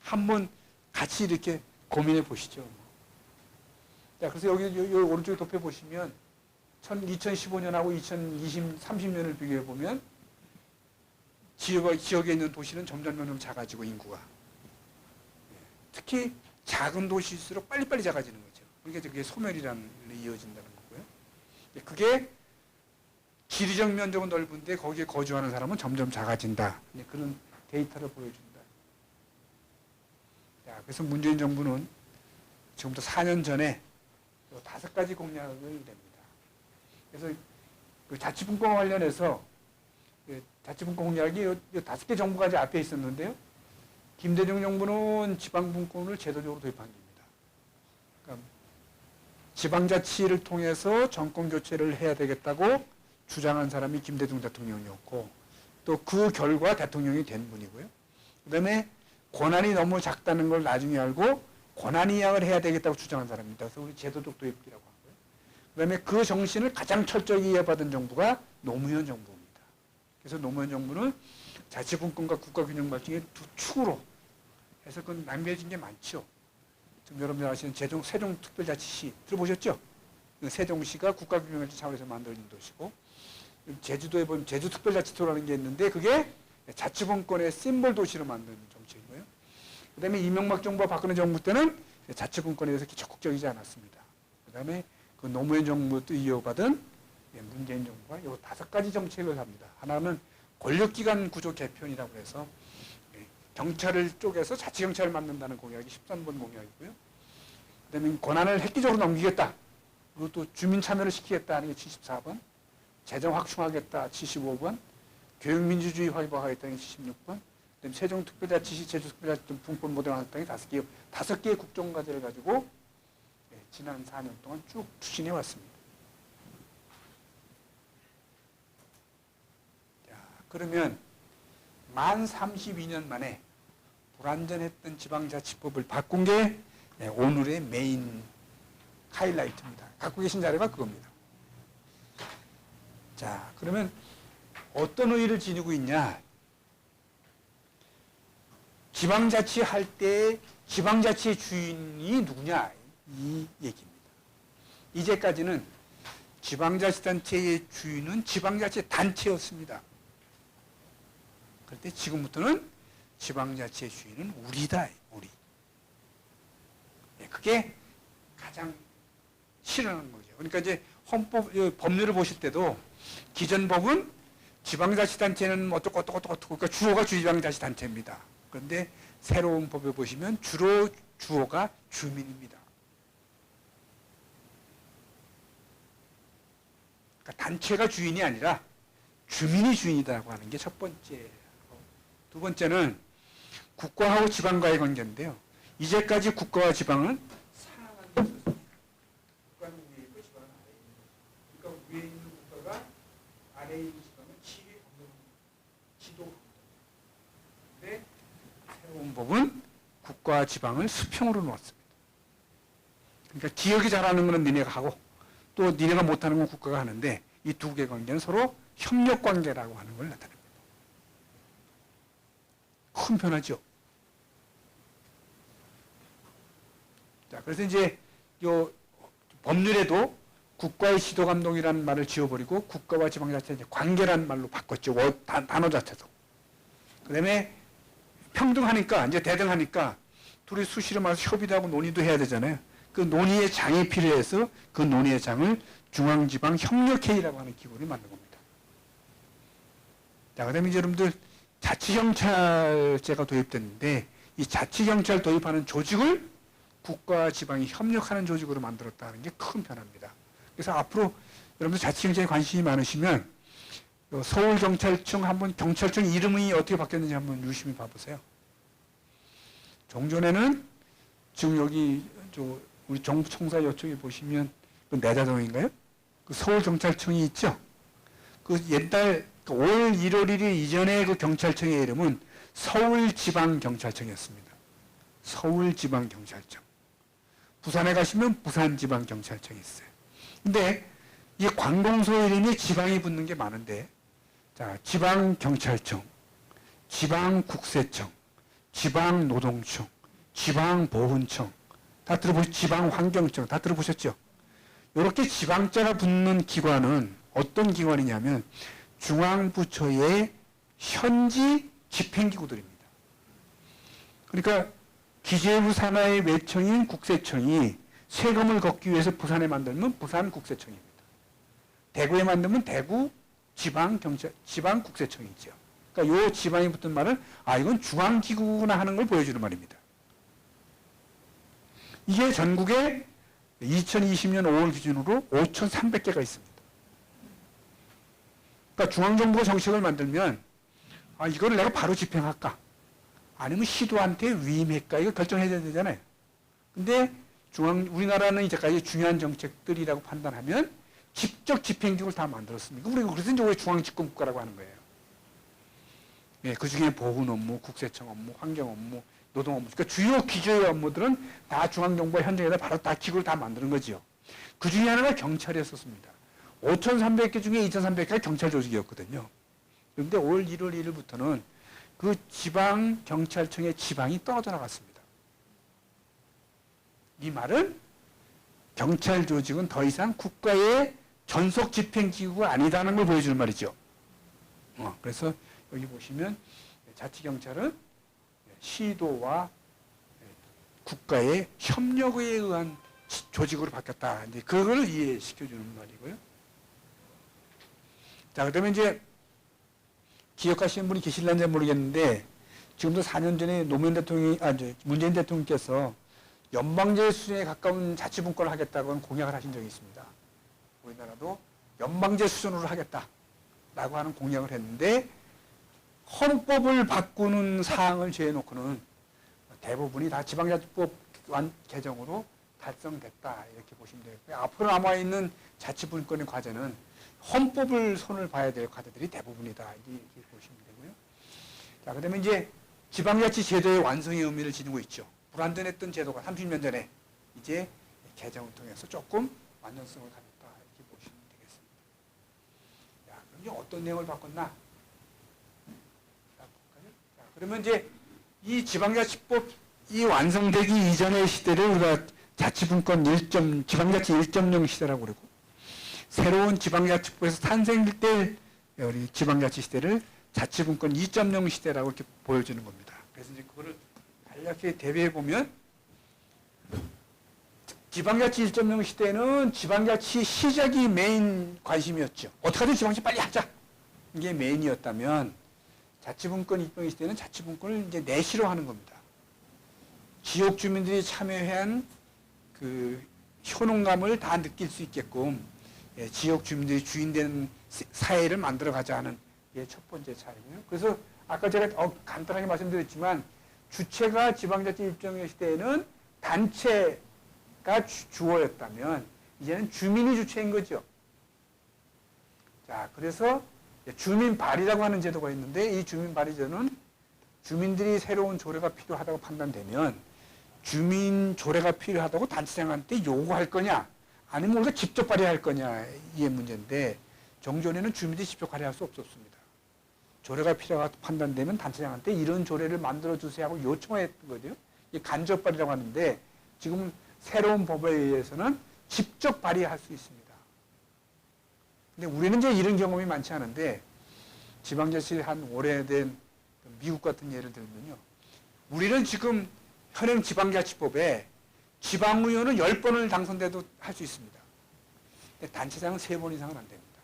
Speaker 1: 한번 같이 이렇게 고민해 보시죠. 자, 그래서 여기 오른쪽에 도표 보시면 2015년하고 30년을 비교해 보면 지역에 있는 도시는 점점 작아지고 인구가 특히 작은 도시일수록 빨리빨리 작아지는 거죠. 그러니까 그게 소멸이라는 일이 이어진다는 거고요. 그게 지리적 면적은 넓은데 거기에 거주하는 사람은 점점 작아진다. 그런 데이터를 보여준다. 자, 그래서 문재인 정부는 지금부터 4년 전에 5가지 공약을 냅니다. 그래서 그 자치분권 관련해서 자치분권 공약이 5개 정부가 이제 앞에 있었는데요. 김대중 정부는 지방분권을 제도적으로 도입한 겁니다. 그러니까 지방자치를 통해서 정권교체를 해야 되겠다고 주장한 사람이 김대중 대통령이었고 또 그 결과 대통령이 된 분이고요. 그 다음에 권한이 너무 작다는 걸 나중에 알고 권한 이양을 해야 되겠다고 주장한 사람입니다. 그래서 우리 제도적 도입이라고 하고요. 그 다음에 그 정신을 가장 철저히 이해받은 정부가 노무현 정부입니다. 그래서 노무현 정부는 자치분권과 국가균형 발전의 두 축으로 해서 그건 남겨진 게 많죠. 지금 여러분들 아시는 세종특별자치시 들어보셨죠? 세종시가 국가균형 발전 차원에서 만들어진 도시고 제주도에 보면 제주특별자치도라는 게 있는데 그게 자치분권의 심볼 도시로 만든 정책이고요. 그 다음에 이명박 정부와 박근혜 정부 때는 자치분권에 대해서 적극적이지 않았습니다. 그 다음에 그 노무현 정부도 이어받은 문재인 정부가 이 5가지 정책을 합니다. 하나는 권력기관 구조 개편이라고 해서 경찰을 쪼개서 자치경찰을 만든다는 공약이 13번 공약이고요. 그 다음에 권한을 획기적으로 넘기겠다. 그리고 또 주민 참여를 시키겠다 하는 게 74번. 재정 확충하겠다 75번. 교육민주주의 활발화하겠다는 게 76번. 그다음에 세종특별자치시, 제주특별자치 등 분권 모델화하겠다는 게 5개의 국정과제를 가지고 지난 4년 동안 쭉 추진해 왔습니다. 자, 그러면 만 32년 만에 불완전했던 지방자치법을 바꾼 게 오늘의 메인 하이라이트입니다. 갖고 계신 자료가 그겁니다. 자, 그러면 어떤 의의를 지니고 있냐? 지방자치 할 때 지방자치의 주인이 누구냐? 이 얘기입니다. 이제까지는 지방자치단체의 주인은 지방자치단체였습니다. 그런데 지금부터는 지방자치의 주인은 우리다. 우리. 그게 가장 싫어하는 거죠. 그러니까 이제 법률을 보실 때도 기존 법은 지방자치단체는 어떻고 그러니까 주어가 지방자치단체입니다. 그런데 새로운 법에 보시면 주로 주어가 주민입니다. 그러니까 단체가 주인이 아니라 주민이 주인이라고 하는 게 첫 번째. 두 번째는 국가하고 지방과의 관계인데요. 이제까지 국가와 지방은 상하관계에 있었습니다. 국가는 위에 있고 지방은 아래에 있는 거죠. 그러니까 위에 있는 국가가 아래에 있는 지방은 지도. 그런데 새로운 법은 국가와 지방을 수평으로 놓았습니다. 그러니까 지역이 잘하는 거는 니네가 하고 또 니네가 못하는 건 국가가 하는데 이 두 개의 관계는 서로 협력 관계라고 하는 걸 나타냅니다. 큰 변화죠. 자, 그래서 이제 요 법률에도 국가의 지도감독이라는 말을 지워버리고 국가와 지방자치의 관계라는 말로 바꿨죠. 단어 자체도. 그 다음에 평등하니까, 이제 대등하니까 둘이 수시로 만나서 협의도 하고 논의도 해야 되잖아요. 그 논의의 장이 필요해서 그 논의의 장을 중앙지방협력회의라고 하는 기구를 만든 겁니다. 자, 그 다음에 이제 여러분들 자치경찰제가 도입됐는데 이 자치경찰 도입하는 조직을 국가와 지방이 협력하는 조직으로 만들었다는 게 큰 변화입니다. 그래서 앞으로 여러분들 자치경찰에 관심이 많으시면 서울경찰청 한번 경찰청 이름이 어떻게 바뀌었는지 한번 유심히 봐보세요. 종전에는 지금 여기 우리 정부청사 이쪽에 보시면 그 내다동인가요? 그 서울경찰청이 있죠? 그 옛날 올 1월 1일 이전에 그 경찰청의 이름은 서울지방경찰청이었습니다. 서울지방경찰청. 부산에 가시면 부산지방경찰청이 있어요. 근데 이 관공서 이름에 지방이 붙는 게 많은데, 자, 지방경찰청, 지방국세청, 지방노동청, 지방보훈청, 다 들어보셨죠? 지방환경청, 다 들어보셨죠? 이렇게 지방자가 붙는 기관은 어떤 기관이냐면 중앙부처의 현지 집행기구들입니다. 그러니까 기재부 산하의 외청인 국세청이 세금을 걷기 위해서 부산에 만들면 부산국세청입니다. 대구에 만들면 대구 지방국세청이죠. 그러니까 요 지방이 붙은 말은 이건 중앙기구구나 하는 걸 보여주는 말입니다. 이게 전국에 2020년 5월 기준으로 5,300개가 있습니다. 그러니까 중앙정부가 정책을 만들면 이거를 내가 바로 집행할까? 아니면 시도한테 위임할까? 이거 결정해야 되잖아요. 근데 우리나라는 이제까지 중요한 정책들이라고 판단하면 직접 집행기구를 다 만들었습니다. 우리가 그래서 이제 왜 중앙집권국가라고 하는 거예요. 예, 그 중에 보훈 업무, 국세청 업무, 환경 업무, 노동 업무. 그러니까 주요 기조의 업무들은 다 중앙정부가 현장에다 바로 다 기구를 다 만드는 거죠. 그 중에 하나가 경찰이었었습니다. 5,300개 중에 2,300개가 경찰 조직이었거든요. 그런데 올 1월 1일부터는 그 지방경찰청의 지방이 떨어져 나갔습니다. 이 말은 경찰 조직은 더 이상 국가의 전속 집행기구가 아니다는 걸 보여주는 말이죠. 그래서 여기 보시면 자치경찰은 시도와 국가의 협력에 의한 조직으로 바뀌었다. 이제 그걸 이해시켜주는 말이고요. 자, 그러면 이제 기억하시는 분이 계실런지 모르겠는데 지금도 4년 전에 문재인 대통령께서 연방제 수준에 가까운 자치분권을 하겠다고 공약을 하신 적이 있습니다. 우리나라도 연방제 수준으로 하겠다라고 하는 공약을 했는데 헌법을 바꾸는 사항을 제해놓고는 대부분이 다 지방자치법 개정으로 달성됐다 이렇게 보시면 되겠고요. 앞으로 남아있는 자치분권의 과제는 헌법을 손을 봐야 될 과제들이 대부분이다 이렇게 보시면 되고요. 자, 그다음에 이제 지방자치 제도의 완성의 의미를 지니고 있죠. 불완전했던 제도가 30년 전에 이제 개정을 통해서 조금 완전성을 가졌다 이렇게 보시면 되겠습니다. 자, 그럼 이제 어떤 내용을 바꿨나? 자, 그러면 이제 이 지방자치법이 완성되기 이전의 시대를 우리가 자치분권 지방자치 1.0 시대라고 그러고 새로운 지방자치법에서 탄생될 때 우리 지방자치 시대를 자치분권 2.0 시대라고 이렇게 보여주는 겁니다. 그래서 이제 그거를 간략히 대비해 보면 지방자치 1.0 시대는 지방자치 시작이 메인 관심이었죠. 어떻게 하든 지방자치 빨리 하자. 이게 메인이었다면 자치분권 입법 시대는 자치분권을 이제 내시로 하는 겁니다. 지역 주민들이 참여한 그 효능감을 다 느낄 수 있게끔 지역 주민들이 주인된 사회를 만들어 가자 하는 게 첫 번째 차이고요. 그래서 아까 제가 간단하게 말씀드렸지만 주체가 지방자치 1.0 시대에는 단체가 주어였다면 이제는 주민이 주체인 거죠. 자, 그래서 주민발의라고 하는 제도가 있는데 이 주민발의제도는 주민들이 새로운 조례가 필요하다고 판단되면 주민 조례가 필요하다고 단체장한테 요구할 거냐 아니면 우리가 직접 발의할 거냐 이게 문제인데 정전에는 주민들이 직접 발의할 수 없었습니다. 조례가 필요하다고 판단되면 단체장한테 이런 조례를 만들어 주세요 하고 요청했던 거죠. 이게 간접 발의라고 하는데 지금 새로운 법에 의해서는 직접 발의할 수 있습니다. 근데 우리는 이제 이런 경험이 많지 않은데 지방자치 한 오래된 미국 같은 예를 들면요. 우리는 지금 현행 지방자치법에 지방의원은 10번을 당선돼도 할 수 있습니다. 근데 단체장은 3번 이상은 안 됩니다.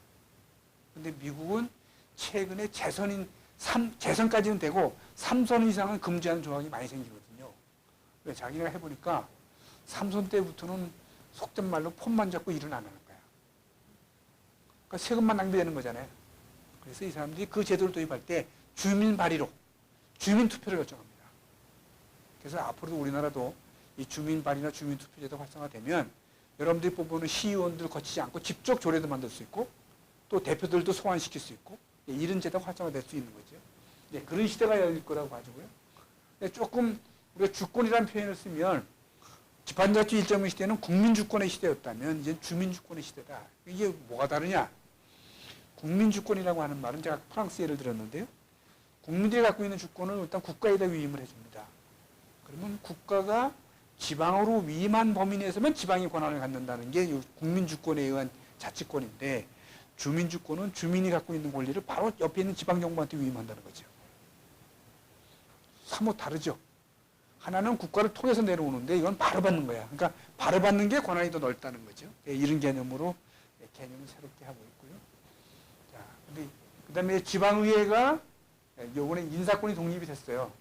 Speaker 1: 근데 미국은 최근에 재선까지는 되고 3선 이상은 금지하는 조항이 많이 생기거든요. 왜 자기가 해보니까 3선 때부터는 속된 말로 폰만 잡고 일은 안 하는 거야. 그러니까 세금만 낭비되는 거잖아요. 그래서 이 사람들이 그 제도를 도입할 때 주민 발의로 주민 투표를 결정합니다. 그래서 앞으로도 우리나라도 이 주민 발의나 주민 투표 제도 활성화되면 여러분들이 뽑는 시의원들 거치지 않고 직접 조례도 만들 수 있고 또 대표들도 소환시킬 수 있고 이런 제도가 활성화될 수 있는 거죠. 네, 그런 시대가 열릴 거라고 봐주고요. 조금 우리가 주권이라는 표현을 쓰면 지방자치 1.0 시대는 국민주권의 시대였다면 이제 주민주권의 시대다. 이게 뭐가 다르냐? 국민주권이라고 하는 말은 제가 프랑스 예를 들었는데요. 국민들이 갖고 있는 주권을 일단 국가에다 위임을 해줍니다. 그러면 국가가 지방으로 위임한 범위 내에서만 지방이 권한을 갖는다는 게 국민주권에 의한 자치권인데 주민주권은 주민이 갖고 있는 권리를 바로 옆에 있는 지방정부한테 위임한다는 거죠. 사뭇 다르죠. 하나는 국가를 통해서 내려오는데 이건 바로 받는 거야. 그러니까 바로 받는 게 권한이 더 넓다는 거죠. 이런 개념으로 개념을 새롭게 하고 있고요. 자, 근데 그다음에 지방의회가 요번에 인사권이 독립이 됐어요.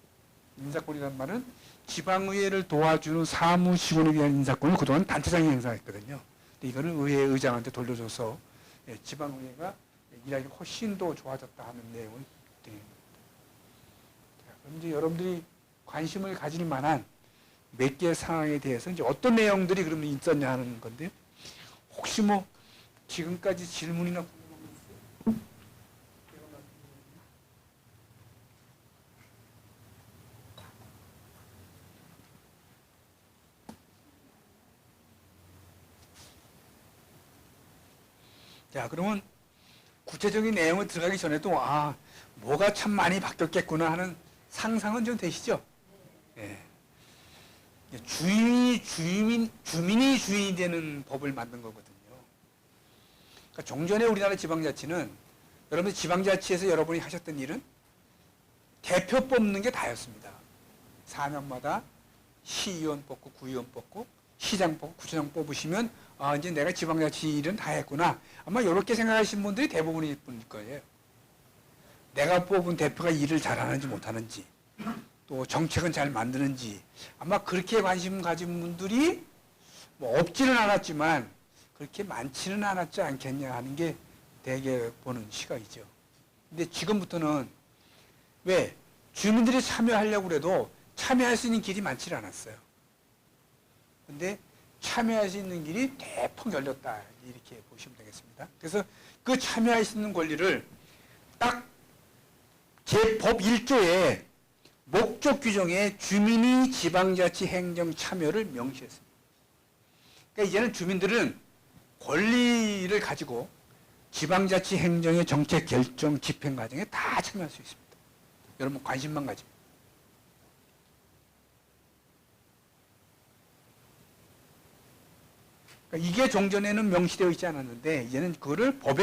Speaker 1: 인사권이란 말은 지방의회를 도와주는 사무직원에 대한 인사권을 그동안 단체장이 행사했거든요. 근데 이거를 의회 의장한테 돌려줘서 지방의회가 일하기 훨씬 더 좋아졌다 하는 내용을 드립니다. 자, 그럼 이제 여러분들이 관심을 가질 만한 몇 개의 상황에 대해서 이제 어떤 내용들이 그러면 있었냐 하는 건데요. 혹시 뭐 지금까지 질문이나 궁금한 거 있어요? 자, 그러면 구체적인 내용을 들어가기 전에도 뭐가 참 많이 바뀌었겠구나 하는 상상은 좀 되시죠? 예. 주민이 주인이 되는 법을 만든 거거든요. 그러니까 종전에 우리나라 지방자치는 여러분들 지방자치에서 여러분이 하셨던 일은 대표 뽑는 게 다였습니다. 4년마다 시의원 뽑고 구의원 뽑고 시장 뽑고 구청장 뽑으시면 이제 내가 지방자치 일은 다 했구나. 아마 이렇게 생각하시는 분들이 대부분일 거예요. 내가 뽑은 대표가 일을 잘하는지 못하는지 또 정책은 잘 만드는지 아마 그렇게 관심 가진 분들이 뭐 없지는 않았지만 그렇게 많지는 않았지 않겠냐 하는 게 대개 보는 시각이죠. 근데 지금부터는 왜 주민들이 참여하려고 해도 참여할 수 있는 길이 많지 않았어요. 근데 참여할 수 있는 길이 대폭 열렸다 이렇게 보시면 되겠습니다. 그래서 그 참여할 수 있는 권리를 딱 제 법 1조에 목적 규정에 주민이 지방자치 행정 참여를 명시했습니다. 그러니까 이제는 주민들은 권리를 가지고 지방자치 행정의 정책 결정 집행 과정에 다 참여할 수 있습니다. 여러분 관심만 가지면. 그러니까 이게 종전에는 명시되어 있지 않았는데 이제는 그거를 법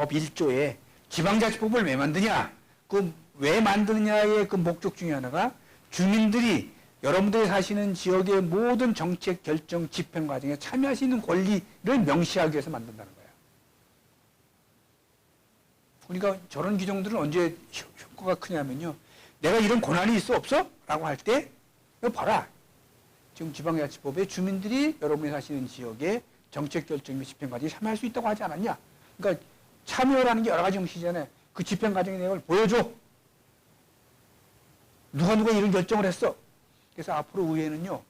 Speaker 1: 1조에 지방자치법을 왜 만드냐? 그 왜 만드느냐의 그 목적 중에 하나가 주민들이 여러분들이 사시는 지역의 모든 정책 결정 집행 과정에 참여할 수 있는 권리를 명시하기 위해서 만든다는 거예요. 그러니까 저런 규정들은 언제 효과가 크냐면요. 내가 이런 권한이 있어 없어? 라고 할 때 이거 봐라. 지금 지방자치법에 주민들이 여러분이 사시는 지역의 정책 결정 및 집행 과정에 참여할 수 있다고 하지 않았냐? 그러니까 참여라는 게 여러 가지 형식이잖아요. 그 집행 과정의 내용을 보여줘. 누가 이런 결정을 했어. 그래서 앞으로 의회는요,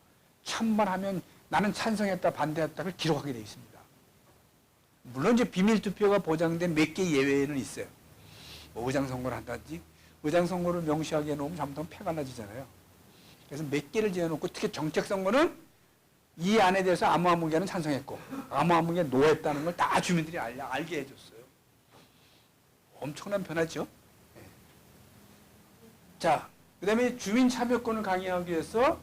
Speaker 1: 찬반하면 나는 찬성했다, 반대했다를 기록하게 되어 있습니다. 물론 이제 비밀 투표가 보장된 몇 개 예외는 있어요. 뭐 의장 선거를 한다든지, 의장 선거를 명시하게 해놓으면 잘못하면 패가 나지잖아요. 그래서 몇 개를 지어놓고, 특히 정책 선거는 이 안에 대해서 아무 개는 찬성했고, 아무 개 노했다는 걸 다 주민들이 알게 해줬어요. 엄청난 변화죠. 네. 자, 그 다음에 주민 참여권을 강화하기 위해서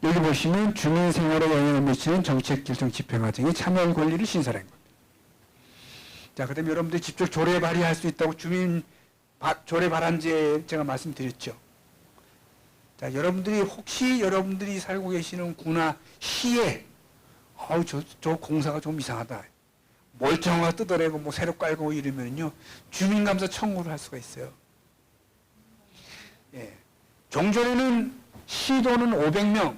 Speaker 1: 여기 보시면 주민 생활에 영향을 미치는 정책 결정 집행 과정에 참여할 권리를 신설한 겁니다. 자, 그 다음에 여러분들이 직접 조례 발의할 수 있다고 주민 조례 발안제 제가 말씀드렸죠. 자, 여러분들이 혹시 여러분들이 살고 계시는 구나 시에 저 공사가 좀 이상하다. 멀쩡한 거 뜯어내고 뭐 새로 깔고 이러면요. 주민감사 청구를 할 수가 있어요. 예. 종전에는 시도는 500명,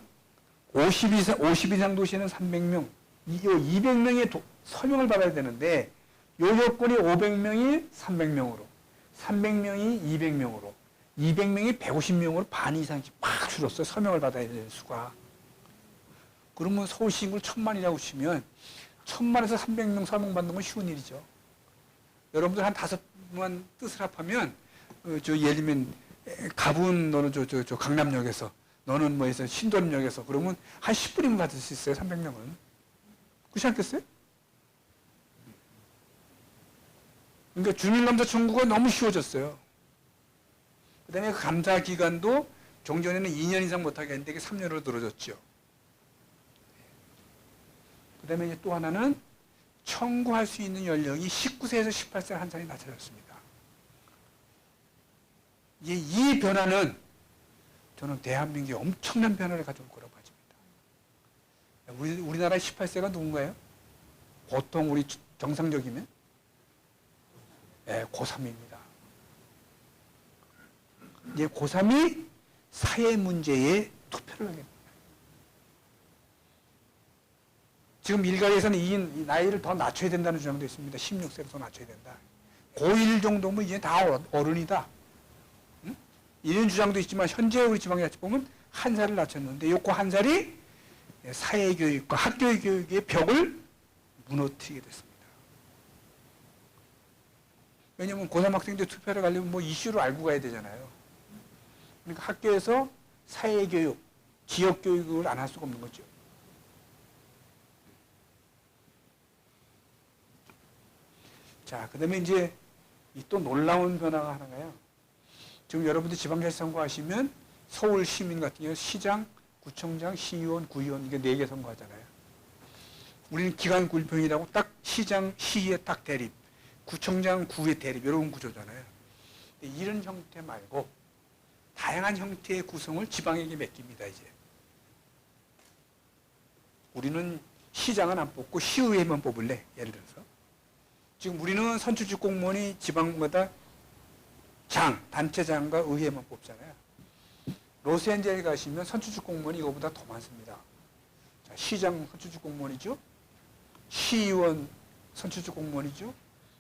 Speaker 1: 50 이상 도시는 300명, 200명의 서명을 받아야 되는데 요 요건이 500명이 300명으로, 300명이 200명으로, 200명이 150명으로 반 이상씩 팍 줄었어요. 서명을 받아야 되는 수가. 그러면 서울시 인구 1000만이라고 치면 1000만에서 300명 서명 받는 건 쉬운 일이죠. 여러분들 한 5만 뜻을 합하면 예를 들면 가분 너는 저 강남역에서 너는 뭐에서 신도림역에서 그러면 한 10분이면 받을 수 있어요. 300명은. 그렇지 않겠어요? 그러니까 주민감사 청구가 너무 쉬워졌어요. 그 다음에 그 감사 기간도 종전에는 2년 이상 못하게 했는데 이게 3년으로 늘어졌죠. 그 다음에 이제 또 하나는 청구할 수 있는 연령이 19세에서 18세 한 살이 낮춰졌습니다. 이 변화는 저는 대한민국에 엄청난 변화를 가져올 거라고 봐집니다. 우리나라의 18세가 누군가요? 보통 우리 정상적이면? 네, 고3입니다. 이제 고3이 사회 문제에 투표를 하게 됩니다. 지금 일각에서는 이 나이를 더 낮춰야 된다는 주장도 있습니다. 16세로 더 낮춰야 된다. 고1 정도면 이제 다 어른이다. 응? 이런 주장도 있지만 현재 우리 지방자치법은 한 살을 낮췄는데 요거 한 살이 사회교육과 학교 교육의 벽을 무너뜨리게 됐습니다. 왜냐하면 고3 학생들 투표를 가려면 뭐 이슈를 알고 가야 되잖아요. 그러니까 학교에서 사회교육, 지역교육을 안 할 수가 없는 거죠. 자, 그 다음에 이제 또 놀라운 변화가 하나가요. 지금 여러분들 지방자치 선거하시면 서울 시민 같은 경우 시장, 구청장, 시의원, 구의원 이게 4개 선거하잖아요. 우리는 기관 굴평이라고 딱 시장, 시의 딱 대립, 구청장, 구의 대립 이런 구조잖아요. 근데 이런 형태 말고 다양한 형태의 구성을 지방에게 맡깁니다. 이제 우리는 시장은 안 뽑고 시의회만 뽑을래. 예를 들어서 지금 우리는 선출직 공무원이 지방마다 단체장과 의회만 뽑잖아요. 로스앤젤 가시면 선출직 공무원이 이거보다 더 많습니다. 자, 시장 선출직 공무원이죠. 시의원 선출직 공무원이죠.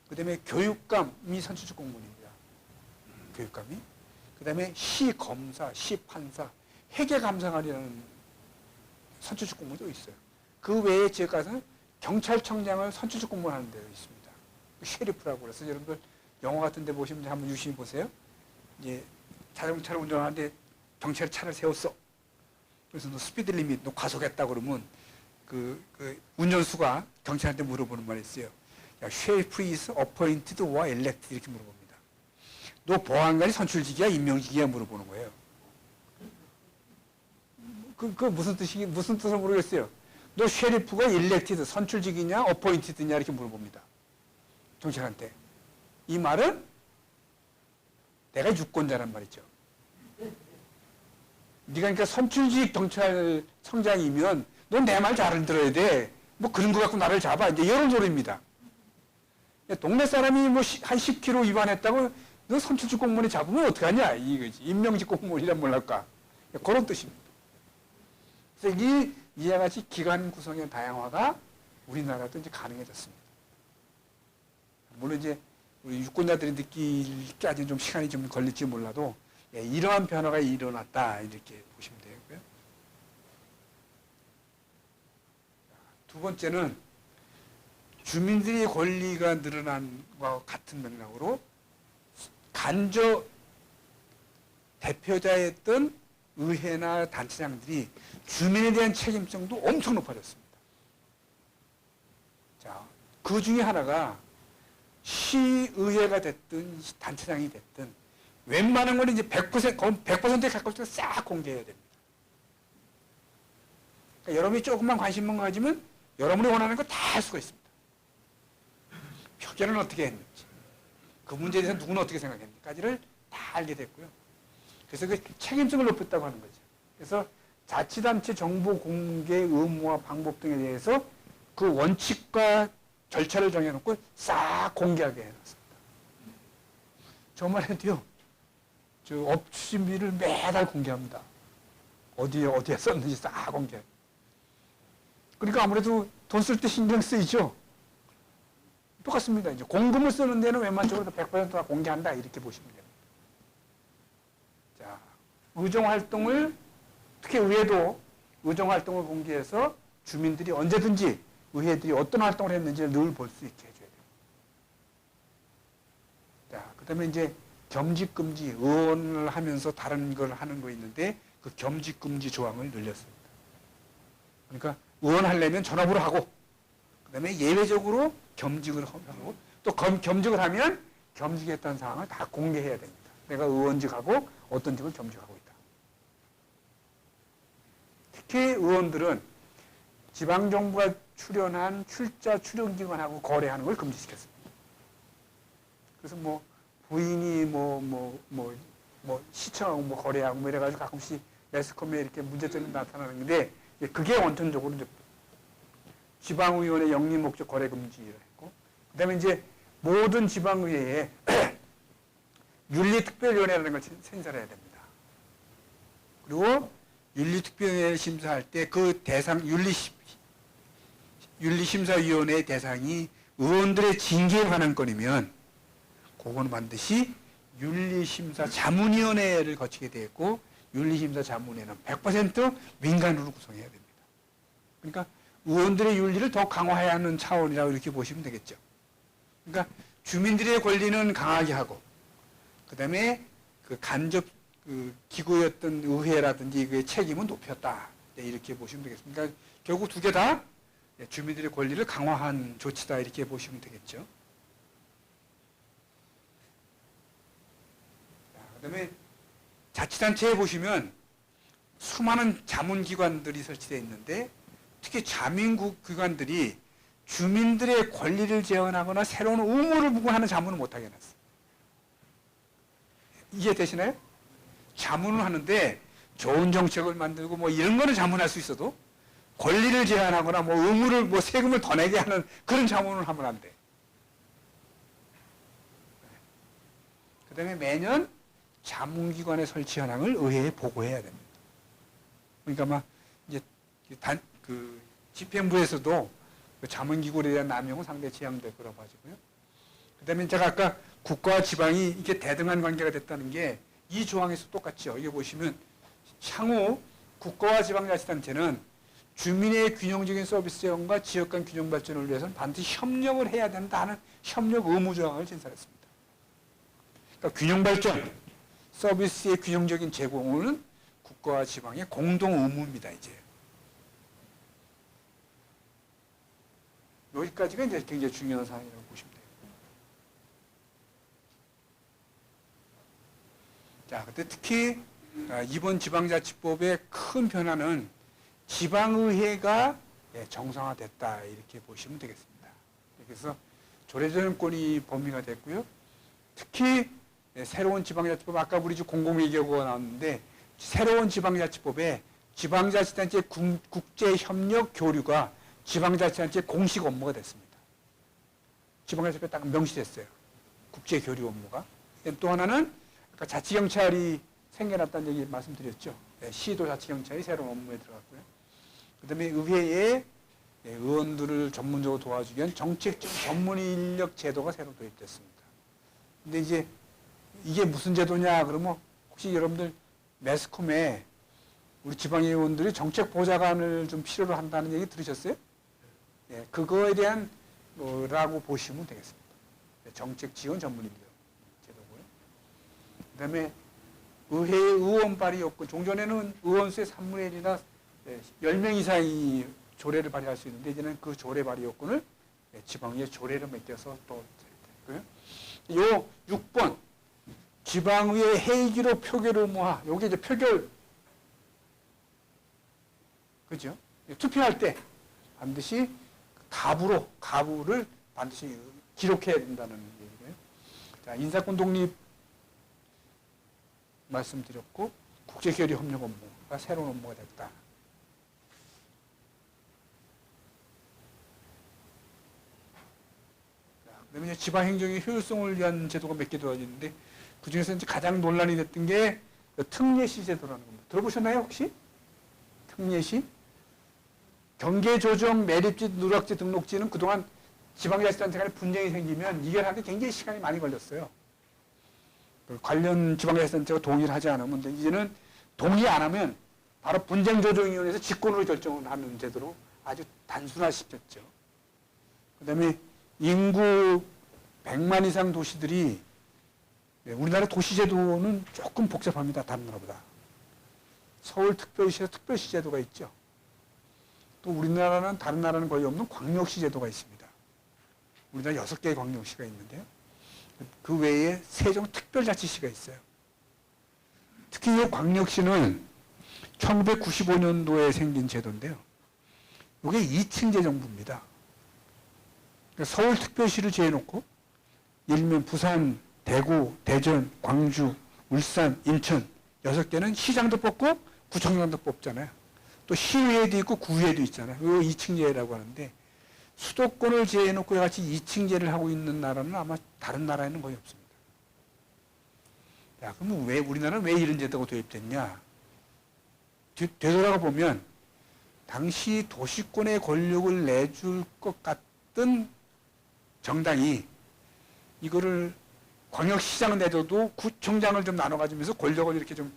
Speaker 1: 그 다음에 교육감이 선출직 공무원입니다. 교육감이. 그 다음에 시검사, 시판사, 회계감사관이라는 선출직 공무원이 또 있어요. 그 외에 지역 가서는 경찰청장을 선출직 공무원 하는 데가 있습니다. 셰리프라고 그래서 여러분들 영화 같은 데 보시면 한번 유심히 보세요. 이제 자동차를 운전하는데 경찰이 차를 세웠어. 그래서 너 스피드 리밋, 너 과속했다 그러면 그 운전수가 경찰한테 물어보는 말이 있어요. 야, 셰리프 is appointed or elected 이렇게 물어봅니다. 너 보안관이 선출직이야, 임명직이야 물어보는 거예요. 그 무슨 뜻을 모르겠어요. 너 셰리프가 elected 선출직이냐, appointed냐 이렇게 물어봅니다. 경찰한테. 이 말은 내가 유권자란 말이죠. 네가 그러니까 선출직 경찰청장이면 넌 내 말 잘 들어야 돼. 뭐 그런 거 갖고 나를 잡아. 이제 이런 소리입니다. 동네 사람이 뭐 한 10km 위반했다고 너 선출직 공무원이 잡으면 어떡하냐 이거지. 임명직 공무원이란 몰랄까. 그런 뜻입니다. 그래서 이와 같이 기관 구성의 다양화가 우리나라도 이제 가능해졌습니다. 물론 이제 우리 유권자들이 느끼기까지 좀 시간이 좀 걸릴지 몰라도 이러한 변화가 일어났다 이렇게 보시면 되고요. 두 번째는 주민들의 권리가 늘어난 것과 같은 맥락으로 간접 대표자였던 의회나 단체장들이 주민에 대한 책임성도 엄청 높아졌습니다. 자, 그 중에 하나가 시의회가 됐든 단체장이 됐든 웬만한 걸 이제 100%에 가까울 때 싹 공개해야 됩니다. 그러니까 여러분이 조금만 관심만 가지면 여러분이 원하는 거 다 할 수가 있습니다. 표결은 어떻게 했는지, 그 문제에 대해서 누구는 어떻게 생각했는지까지를 다 알게 됐고요. 그래서 그 책임성을 높였다고 하는 거죠. 그래서 자치단체 정보 공개 의무와 방법 등에 대해서 그 원칙과 절차를 정해놓고 싹 공개하게 해놨습니다. 저만 해도요, 저 업주비를 매달 공개합니다. 어디에 썼는지 싹 공개. 그러니까 아무래도 돈 쓸 때 신경 쓰이죠? 똑같습니다. 이제 공금을 쓰는 데는 웬만적으로 100%다 공개한다. 이렇게 보시면 됩니다. 자, 의정활동을, 특히 의회도 의정활동을 공개해서 주민들이 언제든지 의회들이 어떤 활동을 했는지를 늘 볼 수 있게 해줘야 돼요. 자, 그 다음에 이제 겸직금지, 의원을 하면서 다른 걸 하는 거 있는데 그 겸직금지 조항을 늘렸습니다. 그러니까 의원 하려면 전업으로 하고, 그 다음에 예외적으로 겸직을 하고, 또 겸직을 하면 겸직했다는 상황을 다 공개해야 됩니다. 내가 의원직하고 어떤 직을 겸직하고 있다. 특히 의원들은 지방정부가 출연한 출연기관하고 거래하는 걸 금지시켰습니다. 그래서 뭐 부인이 시청하고 뭐 거래하고 뭐 이래가지고 가끔씩 매스컴에 이렇게 문제점이 나타나는데 그게 원천적으로 이제 지방의원의 영리 목적 거래 금지를 했고, 그 다음에 이제 모든 지방의회에 윤리특별위원회라는 걸 신설해야 됩니다. 그리고 윤리특별위원회를 심사할 때 그 대상, 윤리심사위원회의 대상이 의원들의 징계에 관한 건이면 그거는 반드시 윤리심사자문위원회를 거치게 되고, 윤리심사자문회는 100% 민간으로 구성해야 됩니다. 그러니까 의원들의 윤리를 더 강화해야 하는 차원이라고 이렇게 보시면 되겠죠. 그러니까 주민들의 권리는 강하게 하고, 그 다음에 그 간접 기구였던 의회라든지 그 책임은 높였다. 이렇게 보시면 되겠습니다. 그러니까 결국 두 개 다 주민들의 권리를 강화한 조치다. 이렇게 보시면 되겠죠. 그 다음에 자치단체에 보시면 수많은 자문기관들이 설치되어 있는데, 특히 자민기관들이 주민들의 권리를 제한하거나 새로운 의무를 부과하는 자문을 못하게 해놨어요. 이해되시나요? 자문을 하는데 좋은 정책을 만들고 뭐 이런 거는 자문할 수 있어도 권리를 제한하거나 뭐 의무를 뭐 세금을 더 내게 하는 그런 자문을 하면 안 돼. 그 다음에 매년 자문기관의 설치 현황을 의회에 보고해야 됩니다. 그러니까 막 이제 집행부에서도 그 자문기구에 대한 남용은 상당히 제한될 거라고 봐지고요. 그 다음에 제가 아까 국가와 지방이 이게 대등한 관계가 됐다는 게 이 조항에서 똑같죠. 여기 보시면 향후 국가와 지방자치단체는 주민의 균형적인 서비스 제공과 지역 간 균형 발전을 위해서는 반드시 협력을 해야 된다는 협력 의무 조항을 신설했습니다. 그러니까 균형 발전, 서비스의 균형적인 제공은 국가와 지방의 공동 의무입니다. 이제 여기까지가 이제 굉장히 중요한 사항이라고 보시면 돼요. 자, 근데 특히 이번 지방자치법의 큰 변화는 지방의회가 정상화됐다 이렇게 보시면 되겠습니다. 그래서 조례전용권이 범위가 됐고요. 특히 새로운 지방자치법, 아까 우리 공공위기구가 나왔는데 새로운 지방자치법에 지방자치단체 국제협력 교류가 지방자치단체 공식 업무가 됐습니다. 지방자치법에 딱 명시됐어요. 국제교류 업무가. 또 하나는 아까 자치경찰이 생겨났다는 얘기 말씀드렸죠. 네, 시도 자치경찰이 새로운 업무에 들어갔고요. 그 다음에 의회에 의원들을 전문적으로 도와주기 위한 정책적 전문 인력 제도가 새로 도입됐습니다. 근데 이제 이게 무슨 제도냐 그러면 혹시 여러분들 매스컴에 우리 지방의원들이 정책 보좌관을 좀 필요로 한다는 얘기 들으셨어요? 예, 그거에 대한 라고 보시면 되겠습니다. 정책 지원 전문 인력 제도고요. 그다음에 의회 의원 발의 요건, 종전에는 의원수의 3분의 1이나 10명 이상이 조례를 발의할 수 있는데 이제는 그 조례 발의 요건을 지방의회 조례를 맡겨서 또 있고요. 요 6번 지방의회 회의기로 표결 의무화. 요게 이제 표결, 그죠? 투표할 때 반드시 가부를 반드시 기록해야 된다는 얘기고요. 자, 인사권 독립 말씀드렸고, 국제교류 협력 업무가 새로운 업무가 됐다. 그다음에 지방행정의 효율성을 위한 제도가 몇 개 들어있는데 그 중에서 이제 가장 논란이 됐던 게 특례시 제도라는 겁니다. 들어보셨나요 혹시? 특례시? 경계조정, 매립지, 누락지, 등록지는 그동안 지방자치단체 간에 분쟁이 생기면 이결하는데 굉장히 시간이 많이 걸렸어요. 관련 지방자치단체가 동의를 하지 않으면, 이제는 동의 안 하면 바로 분쟁조정위원회에서 직권으로 결정을 하는 제도로 아주 단순화시켰죠. 그 다음에 인구 100만 이상 도시들이, 우리나라 도시제도는 조금 복잡합니다. 다른 나라보다. 서울특별시에서 특별시 제도가 있죠. 또 우리나라는 다른 나라는 거의 없는 광역시 제도가 있습니다. 우리나라 6개의 광역시가 있는데요. 그 외에 세종특별자치시가 있어요. 특히 이 광역시는 1995년도에 생긴 제도인데요. 이게 2층제 정부입니다. 그러니까 서울특별시를 제해놓고 예를 들면 부산, 대구, 대전, 광주, 울산, 인천 6개는 시장도 뽑고 구청장도 뽑잖아요. 또 시의회도 있고 구의회도 있잖아요. 이거 2층제라고 하는데 수도권을 제해놓고 같이 2층제를 하고 있는 나라는 아마 다른 나라에는 거의 없습니다. 야, 그러면 왜 우리나라는 왜 이런 제도가 도입됐냐? 되돌아가 보면 당시 도시권의 권력을 내줄 것 같던 정당이 이거를 광역시장을 내줘도 구청장을 좀 나눠가지면서 권력을 이렇게 좀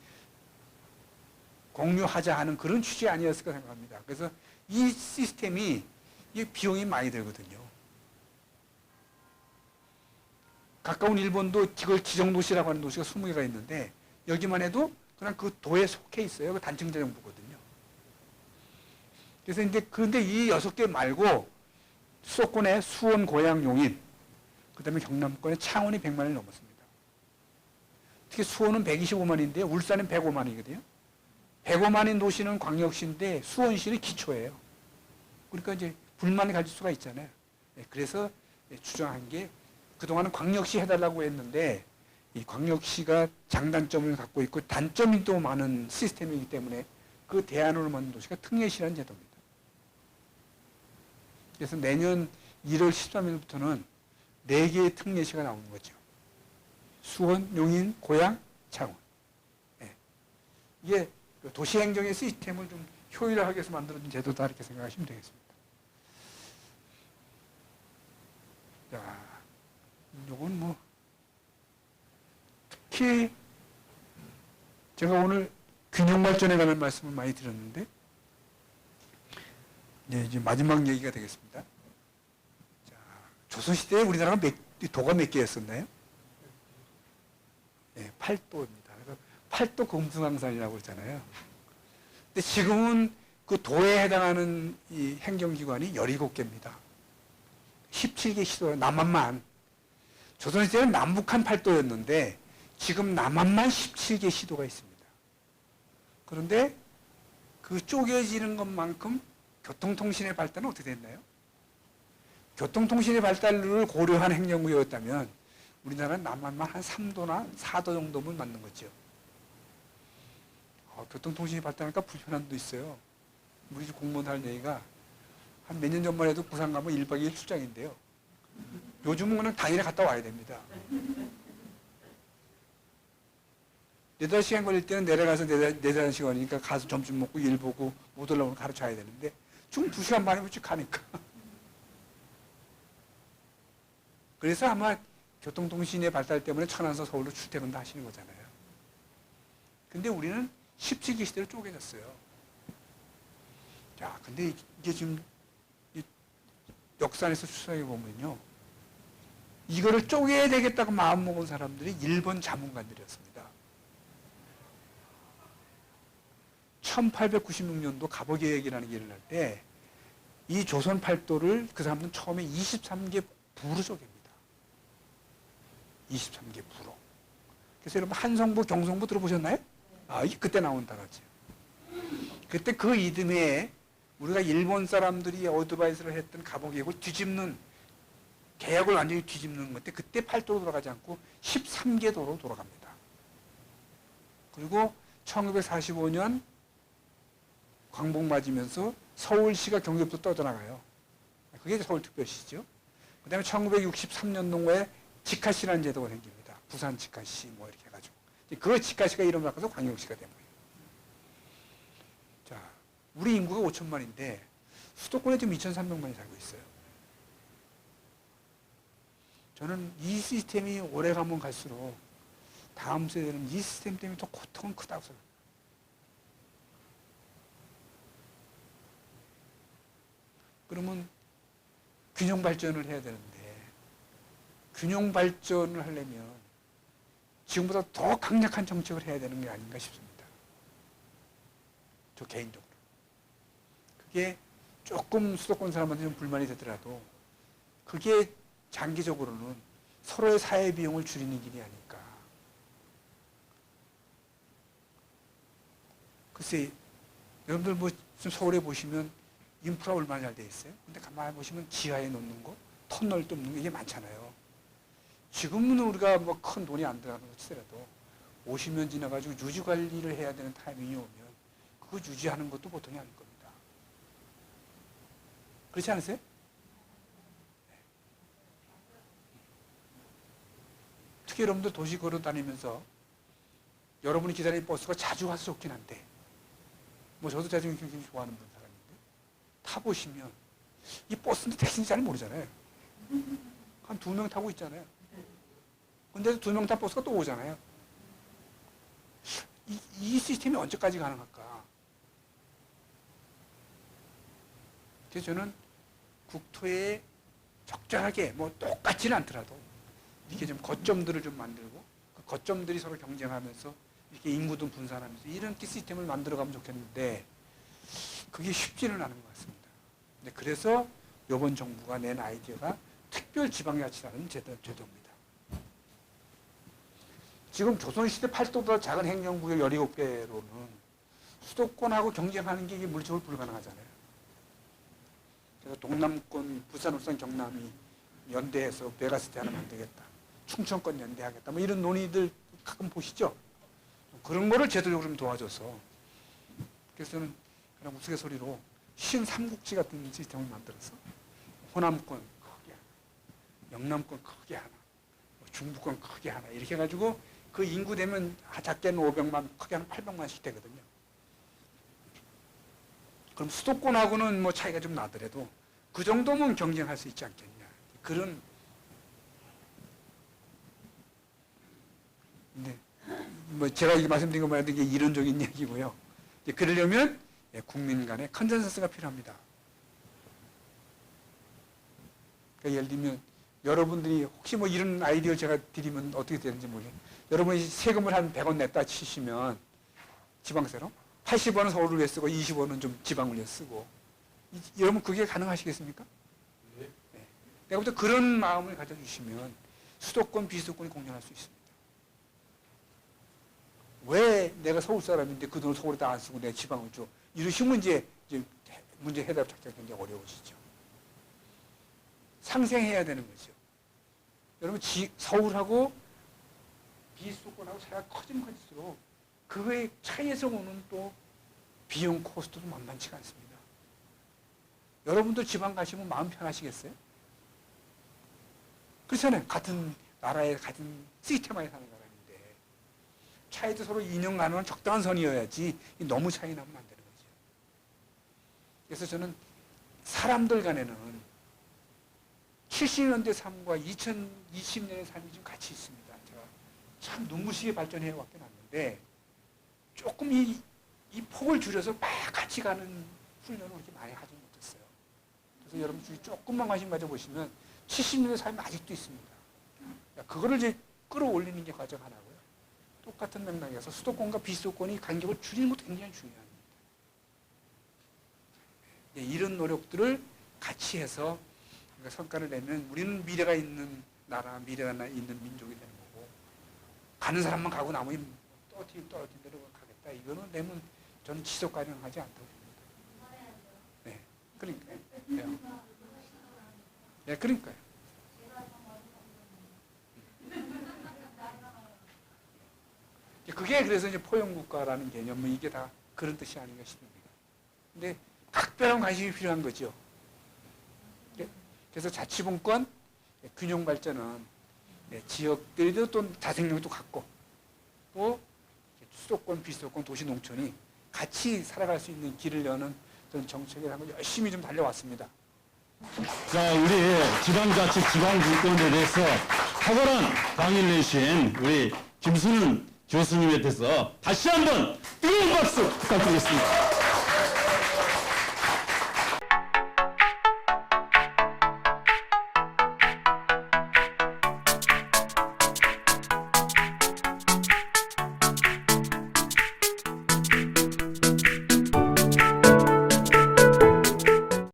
Speaker 1: 공유하자 하는 그런 취지 아니었을까 생각합니다. 그래서 이 시스템이 이 비용이 많이 들거든요. 가까운 일본도 이걸 지정도시라고 하는 도시가 20개가 있는데 여기만 해도 그냥 그 도에 속해 있어요. 그 단층제 정부거든요. 그래서 이제 그런데 이 6개 말고 수도권의 수원, 고양, 용인, 그 다음에 경남권의 창원이 100만을 넘었습니다. 특히 수원은 125만인데요. 울산은 105만이거든요. 105만인 도시는 광역시인데 수원시는 기초예요. 그러니까 이제 불만이 가질 수가 있잖아요. 그래서 주장한 게 그동안은 광역시 해달라고 했는데 이 광역시가 장단점을 갖고 있고 단점이 또 많은 시스템이기 때문에 그 대안으로 만든 도시가 특례시라는 제도입니다. 그래서 내년 1월 13일부터는 4개의 특례시가 나오는 거죠. 수원, 용인, 고양, 창원. 네. 이게 도시행정의 시스템을 좀 효율화하기 위해서 만들어진 제도다 이렇게 생각하시면 되겠습니다. 자, 요건 뭐 특히 제가 오늘 균형 발전에 관한 말씀을 많이 드렸는데 이제 마지막 얘기가 되겠습니다. 자, 조선시대에 우리나라가 도가 몇 개였었나요? 네, 8도입니다. 그래서 8도 금수강산이라고 그러잖아요. 근데 지금은 그 도에 해당하는 이 행정기관이 17개입니다. 17개 시도, 남한만. 조선시대는 남북한 8도였는데 지금 남한만 17개 시도가 있습니다. 그런데 그 쪼개지는 것만큼 교통통신의 발달은 어떻게 됐나요? 교통통신의 발달을 고려한 행정구역이었다면 우리나라는 남한만 한 3도나 4도 정도면 맞는 거죠. 교통통신이 발달하니까 불편함도 있어요. 우리 집 공무원 할 얘기가 한 몇 년 전만 해도 부산 가면 1박 2일 출장인데요. 요즘은 그냥 당일에 갔다 와야 됩니다. 4-5시간 걸릴 때는 내려가서 4-5시간이니까 가서 점심 먹고 일 보고 못 올라오면 가르쳐야 되는데 지금 2시간 반이면 쭉 가니까. 그래서 아마 교통통신의 발달 때문에 천안에서 서울로 출퇴근도 하시는 거잖아요. 근데 우리는 17기 시대로 쪼개졌어요. 자, 근데 이게 지금 역산에서 추정해 보면요. 이거를 쪼개야 되겠다고 마음먹은 사람들이 일본 자문관들이었습니다. 1896년도 갑오개혁이라는 게 일어날 때 이 조선 팔도를 그 사람들은 처음에 23개 부로 쪼갭니다. 23개 부로. 그래서 여러분 한성부, 경성부 들어보셨나요? 아, 이게 그때 나온 단어죠. 그때 그 이듬해에 우리가 일본 사람들이 어드바이스를 했던 갑오개혁을 뒤집는, 개혁을 완전히 뒤집는 건데 그때 팔도로 돌아가지 않고 13개 도로 돌아갑니다. 그리고 1945년 광복 맞으면서 서울시가 경기부터 떠나가요. 그게 서울특별시죠. 그 다음에 1963년도에 직하시라는 제도가 생깁니다. 부산 직하시 뭐 이렇게 해가지고. 그 직하시가 이름 바꿔서 광역시가 된 거예요. 자, 우리 인구가 5천만인데 수도권에 지금 2,300만이 살고 있어요. 저는 이 시스템이 오래 가면 갈수록 다음 세대는 이 시스템 때문에 더 고통은 크다고 생각해요. 그러면 균형 발전을 해야 되는데 균형 발전을 하려면 지금보다 더 강력한 정책을 해야 되는 게 아닌가 싶습니다. 저 개인적으로. 그게 조금 수도권 사람한테 좀 불만이 되더라도 그게 장기적으로는 서로의 사회 비용을 줄이는 길이 아닐까. 글쎄, 여러분들 뭐 서울에 보시면 인프라 얼마나 잘 돼 있어요? 근데 가만히 보시면 지하에 놓는 거, 터널 뚫는 거 이게 많잖아요. 지금은 우리가 뭐 큰 돈이 안 들어가는 거 치더라도 50년 지나가지고 유지 관리를 해야 되는 타이밍이 오면 그거 유지하는 것도 보통이 아닐 겁니다. 그렇지 않으세요? 특히 여러분들 도시 걸어 다니면서 여러분이 기다리는 버스가 자주 와서 좋긴 한데 뭐 저도 자주 굉장히 좋아하는 분 사람인데 타보시면 이 버스인지 택시인지 잘 모르잖아요. 한 2명 타고 있잖아요. 근데도 2명 탄 버스가 또 오잖아요. 이 시스템이 언제까지 가능할까? 그래서 저는 국토에 적절하게 뭐 똑같지는 않더라도 이렇게 좀 거점들을 좀 만들고 그 거점들이 서로 경쟁하면서 이렇게 인구도 분산하면서 이런 시스템을 만들어가면 좋겠는데 그게 쉽지는 않은 것 같습니다. 근데 그래서 이번 정부가 낸 아이디어가 특별지방자치라는 제도입니다. 지금 조선시대 팔도보다 작은 행정구역 17개로는 수도권하고 경쟁하는 게 이게 물리적으로 불가능하잖아요. 그래서 동남권, 부산, 울산, 경남이 연대해서 메가시티 하나 만들겠다. 충청권 연대하겠다. 뭐 이런 논의들 가끔 보시죠? 그런 거를 제도적으로 좀 도와줘서 그래서 저는 그냥 우스갯소리로 신삼국지 같은 시스템을 만들어서 호남권 크게 하나, 영남권 크게 하나, 중부권 크게 하나 이렇게 해가지고 그 인구 되면 작게는 500만, 크게 하면 800만씩 되거든요. 그럼 수도권하고는 뭐 차이가 좀 나더라도 그 정도면 경쟁할 수 있지 않겠냐. 그런 네. 뭐 제가 이 말씀드린 것만 해도 이게 이론적인 얘기고요. 그러려면 국민 간의 컨센서스가 필요합니다. 그러니까 예를 들면 여러분들이 혹시 뭐 이런 아이디어를 제가 드리면 어떻게 되는지 모르겠어요. 여러분이 세금을 한 100원 냈다 치시면 지방세로 80원은 서울을 위해 쓰고 20원은 좀 지방을 위해 쓰고 여러분 그게 가능하시겠습니까? 네. 내가 볼 때 그런 마음을 가져주시면 수도권, 비수도권이 공존할 수 있습니다. 왜 내가 서울 사람인데 그 돈을 서울에다 안 쓰고 내가 지방을 줘? 이러시면 이제 문제 해답 찾기가 굉장히 어려우시죠. 상생해야 되는 거죠. 여러분 서울하고 비수도권하고 차이가 커지면 커질수록 그거의 차이에서 오는 또 비용 코스트도 만만치가 않습니다. 여러분도 지방 가시면 마음 편하시겠어요? 그렇잖아요. 같은 나라에 같은 시스템 안에 사는 사람인데 차이도 서로 인용 가능한 적당한 선이어야지 너무 차이 나면 안 되는 거죠. 그래서 저는 사람들 간에는 70년대 삶과 2020년의 삶이 좀 같이 있습니다. 제가 참 눈부시게 발전해 왔긴 왔는데 조금 이 폭을 줄여서 막 같이 가는 훈련을 그렇게 많이 하지 못했어요. 그래서 여러분 조금만 관심 가져보시면 70년대 삶이 아직도 있습니다. 그거를 이제 끌어올리는 게 과정 하나고요. 똑같은 맥락에서 수도권과 비수도권이 간격을 줄이는 것도 굉장히 중요합니다. 이런 노력들을 같이 해서 성과를 내면 우리는 미래가 있는 나라, 미래가 있는 민족이 되는 거고 가는 사람만 가고 나머지 떨어진 대로 가겠다. 이거는 내면 저는 지속 가능하지 않다고 봅니다. 네, 그러니까요. 네, 그러니까요. 그게 그래서 이제 포용국가라는 개념은 이게 다 그런 뜻이 아닌가 싶습니다. 근데 각별한 관심이 필요한 거죠. 그래서 자치분권, 균형 발전은 지역들도 또 자생력도 갖고 또 수도권, 비수도권, 도시, 농촌이 같이 살아갈 수 있는 길을 여는 그런 정책을 하고 열심히 좀 달려왔습니다.
Speaker 3: 자, 우리 지방자치, 지방분권에 대해서 탁월한 강의를 내주신 우리 김순은 교수님에 대해서 다시 한번 뜨거운 박수 부탁드리겠습니다.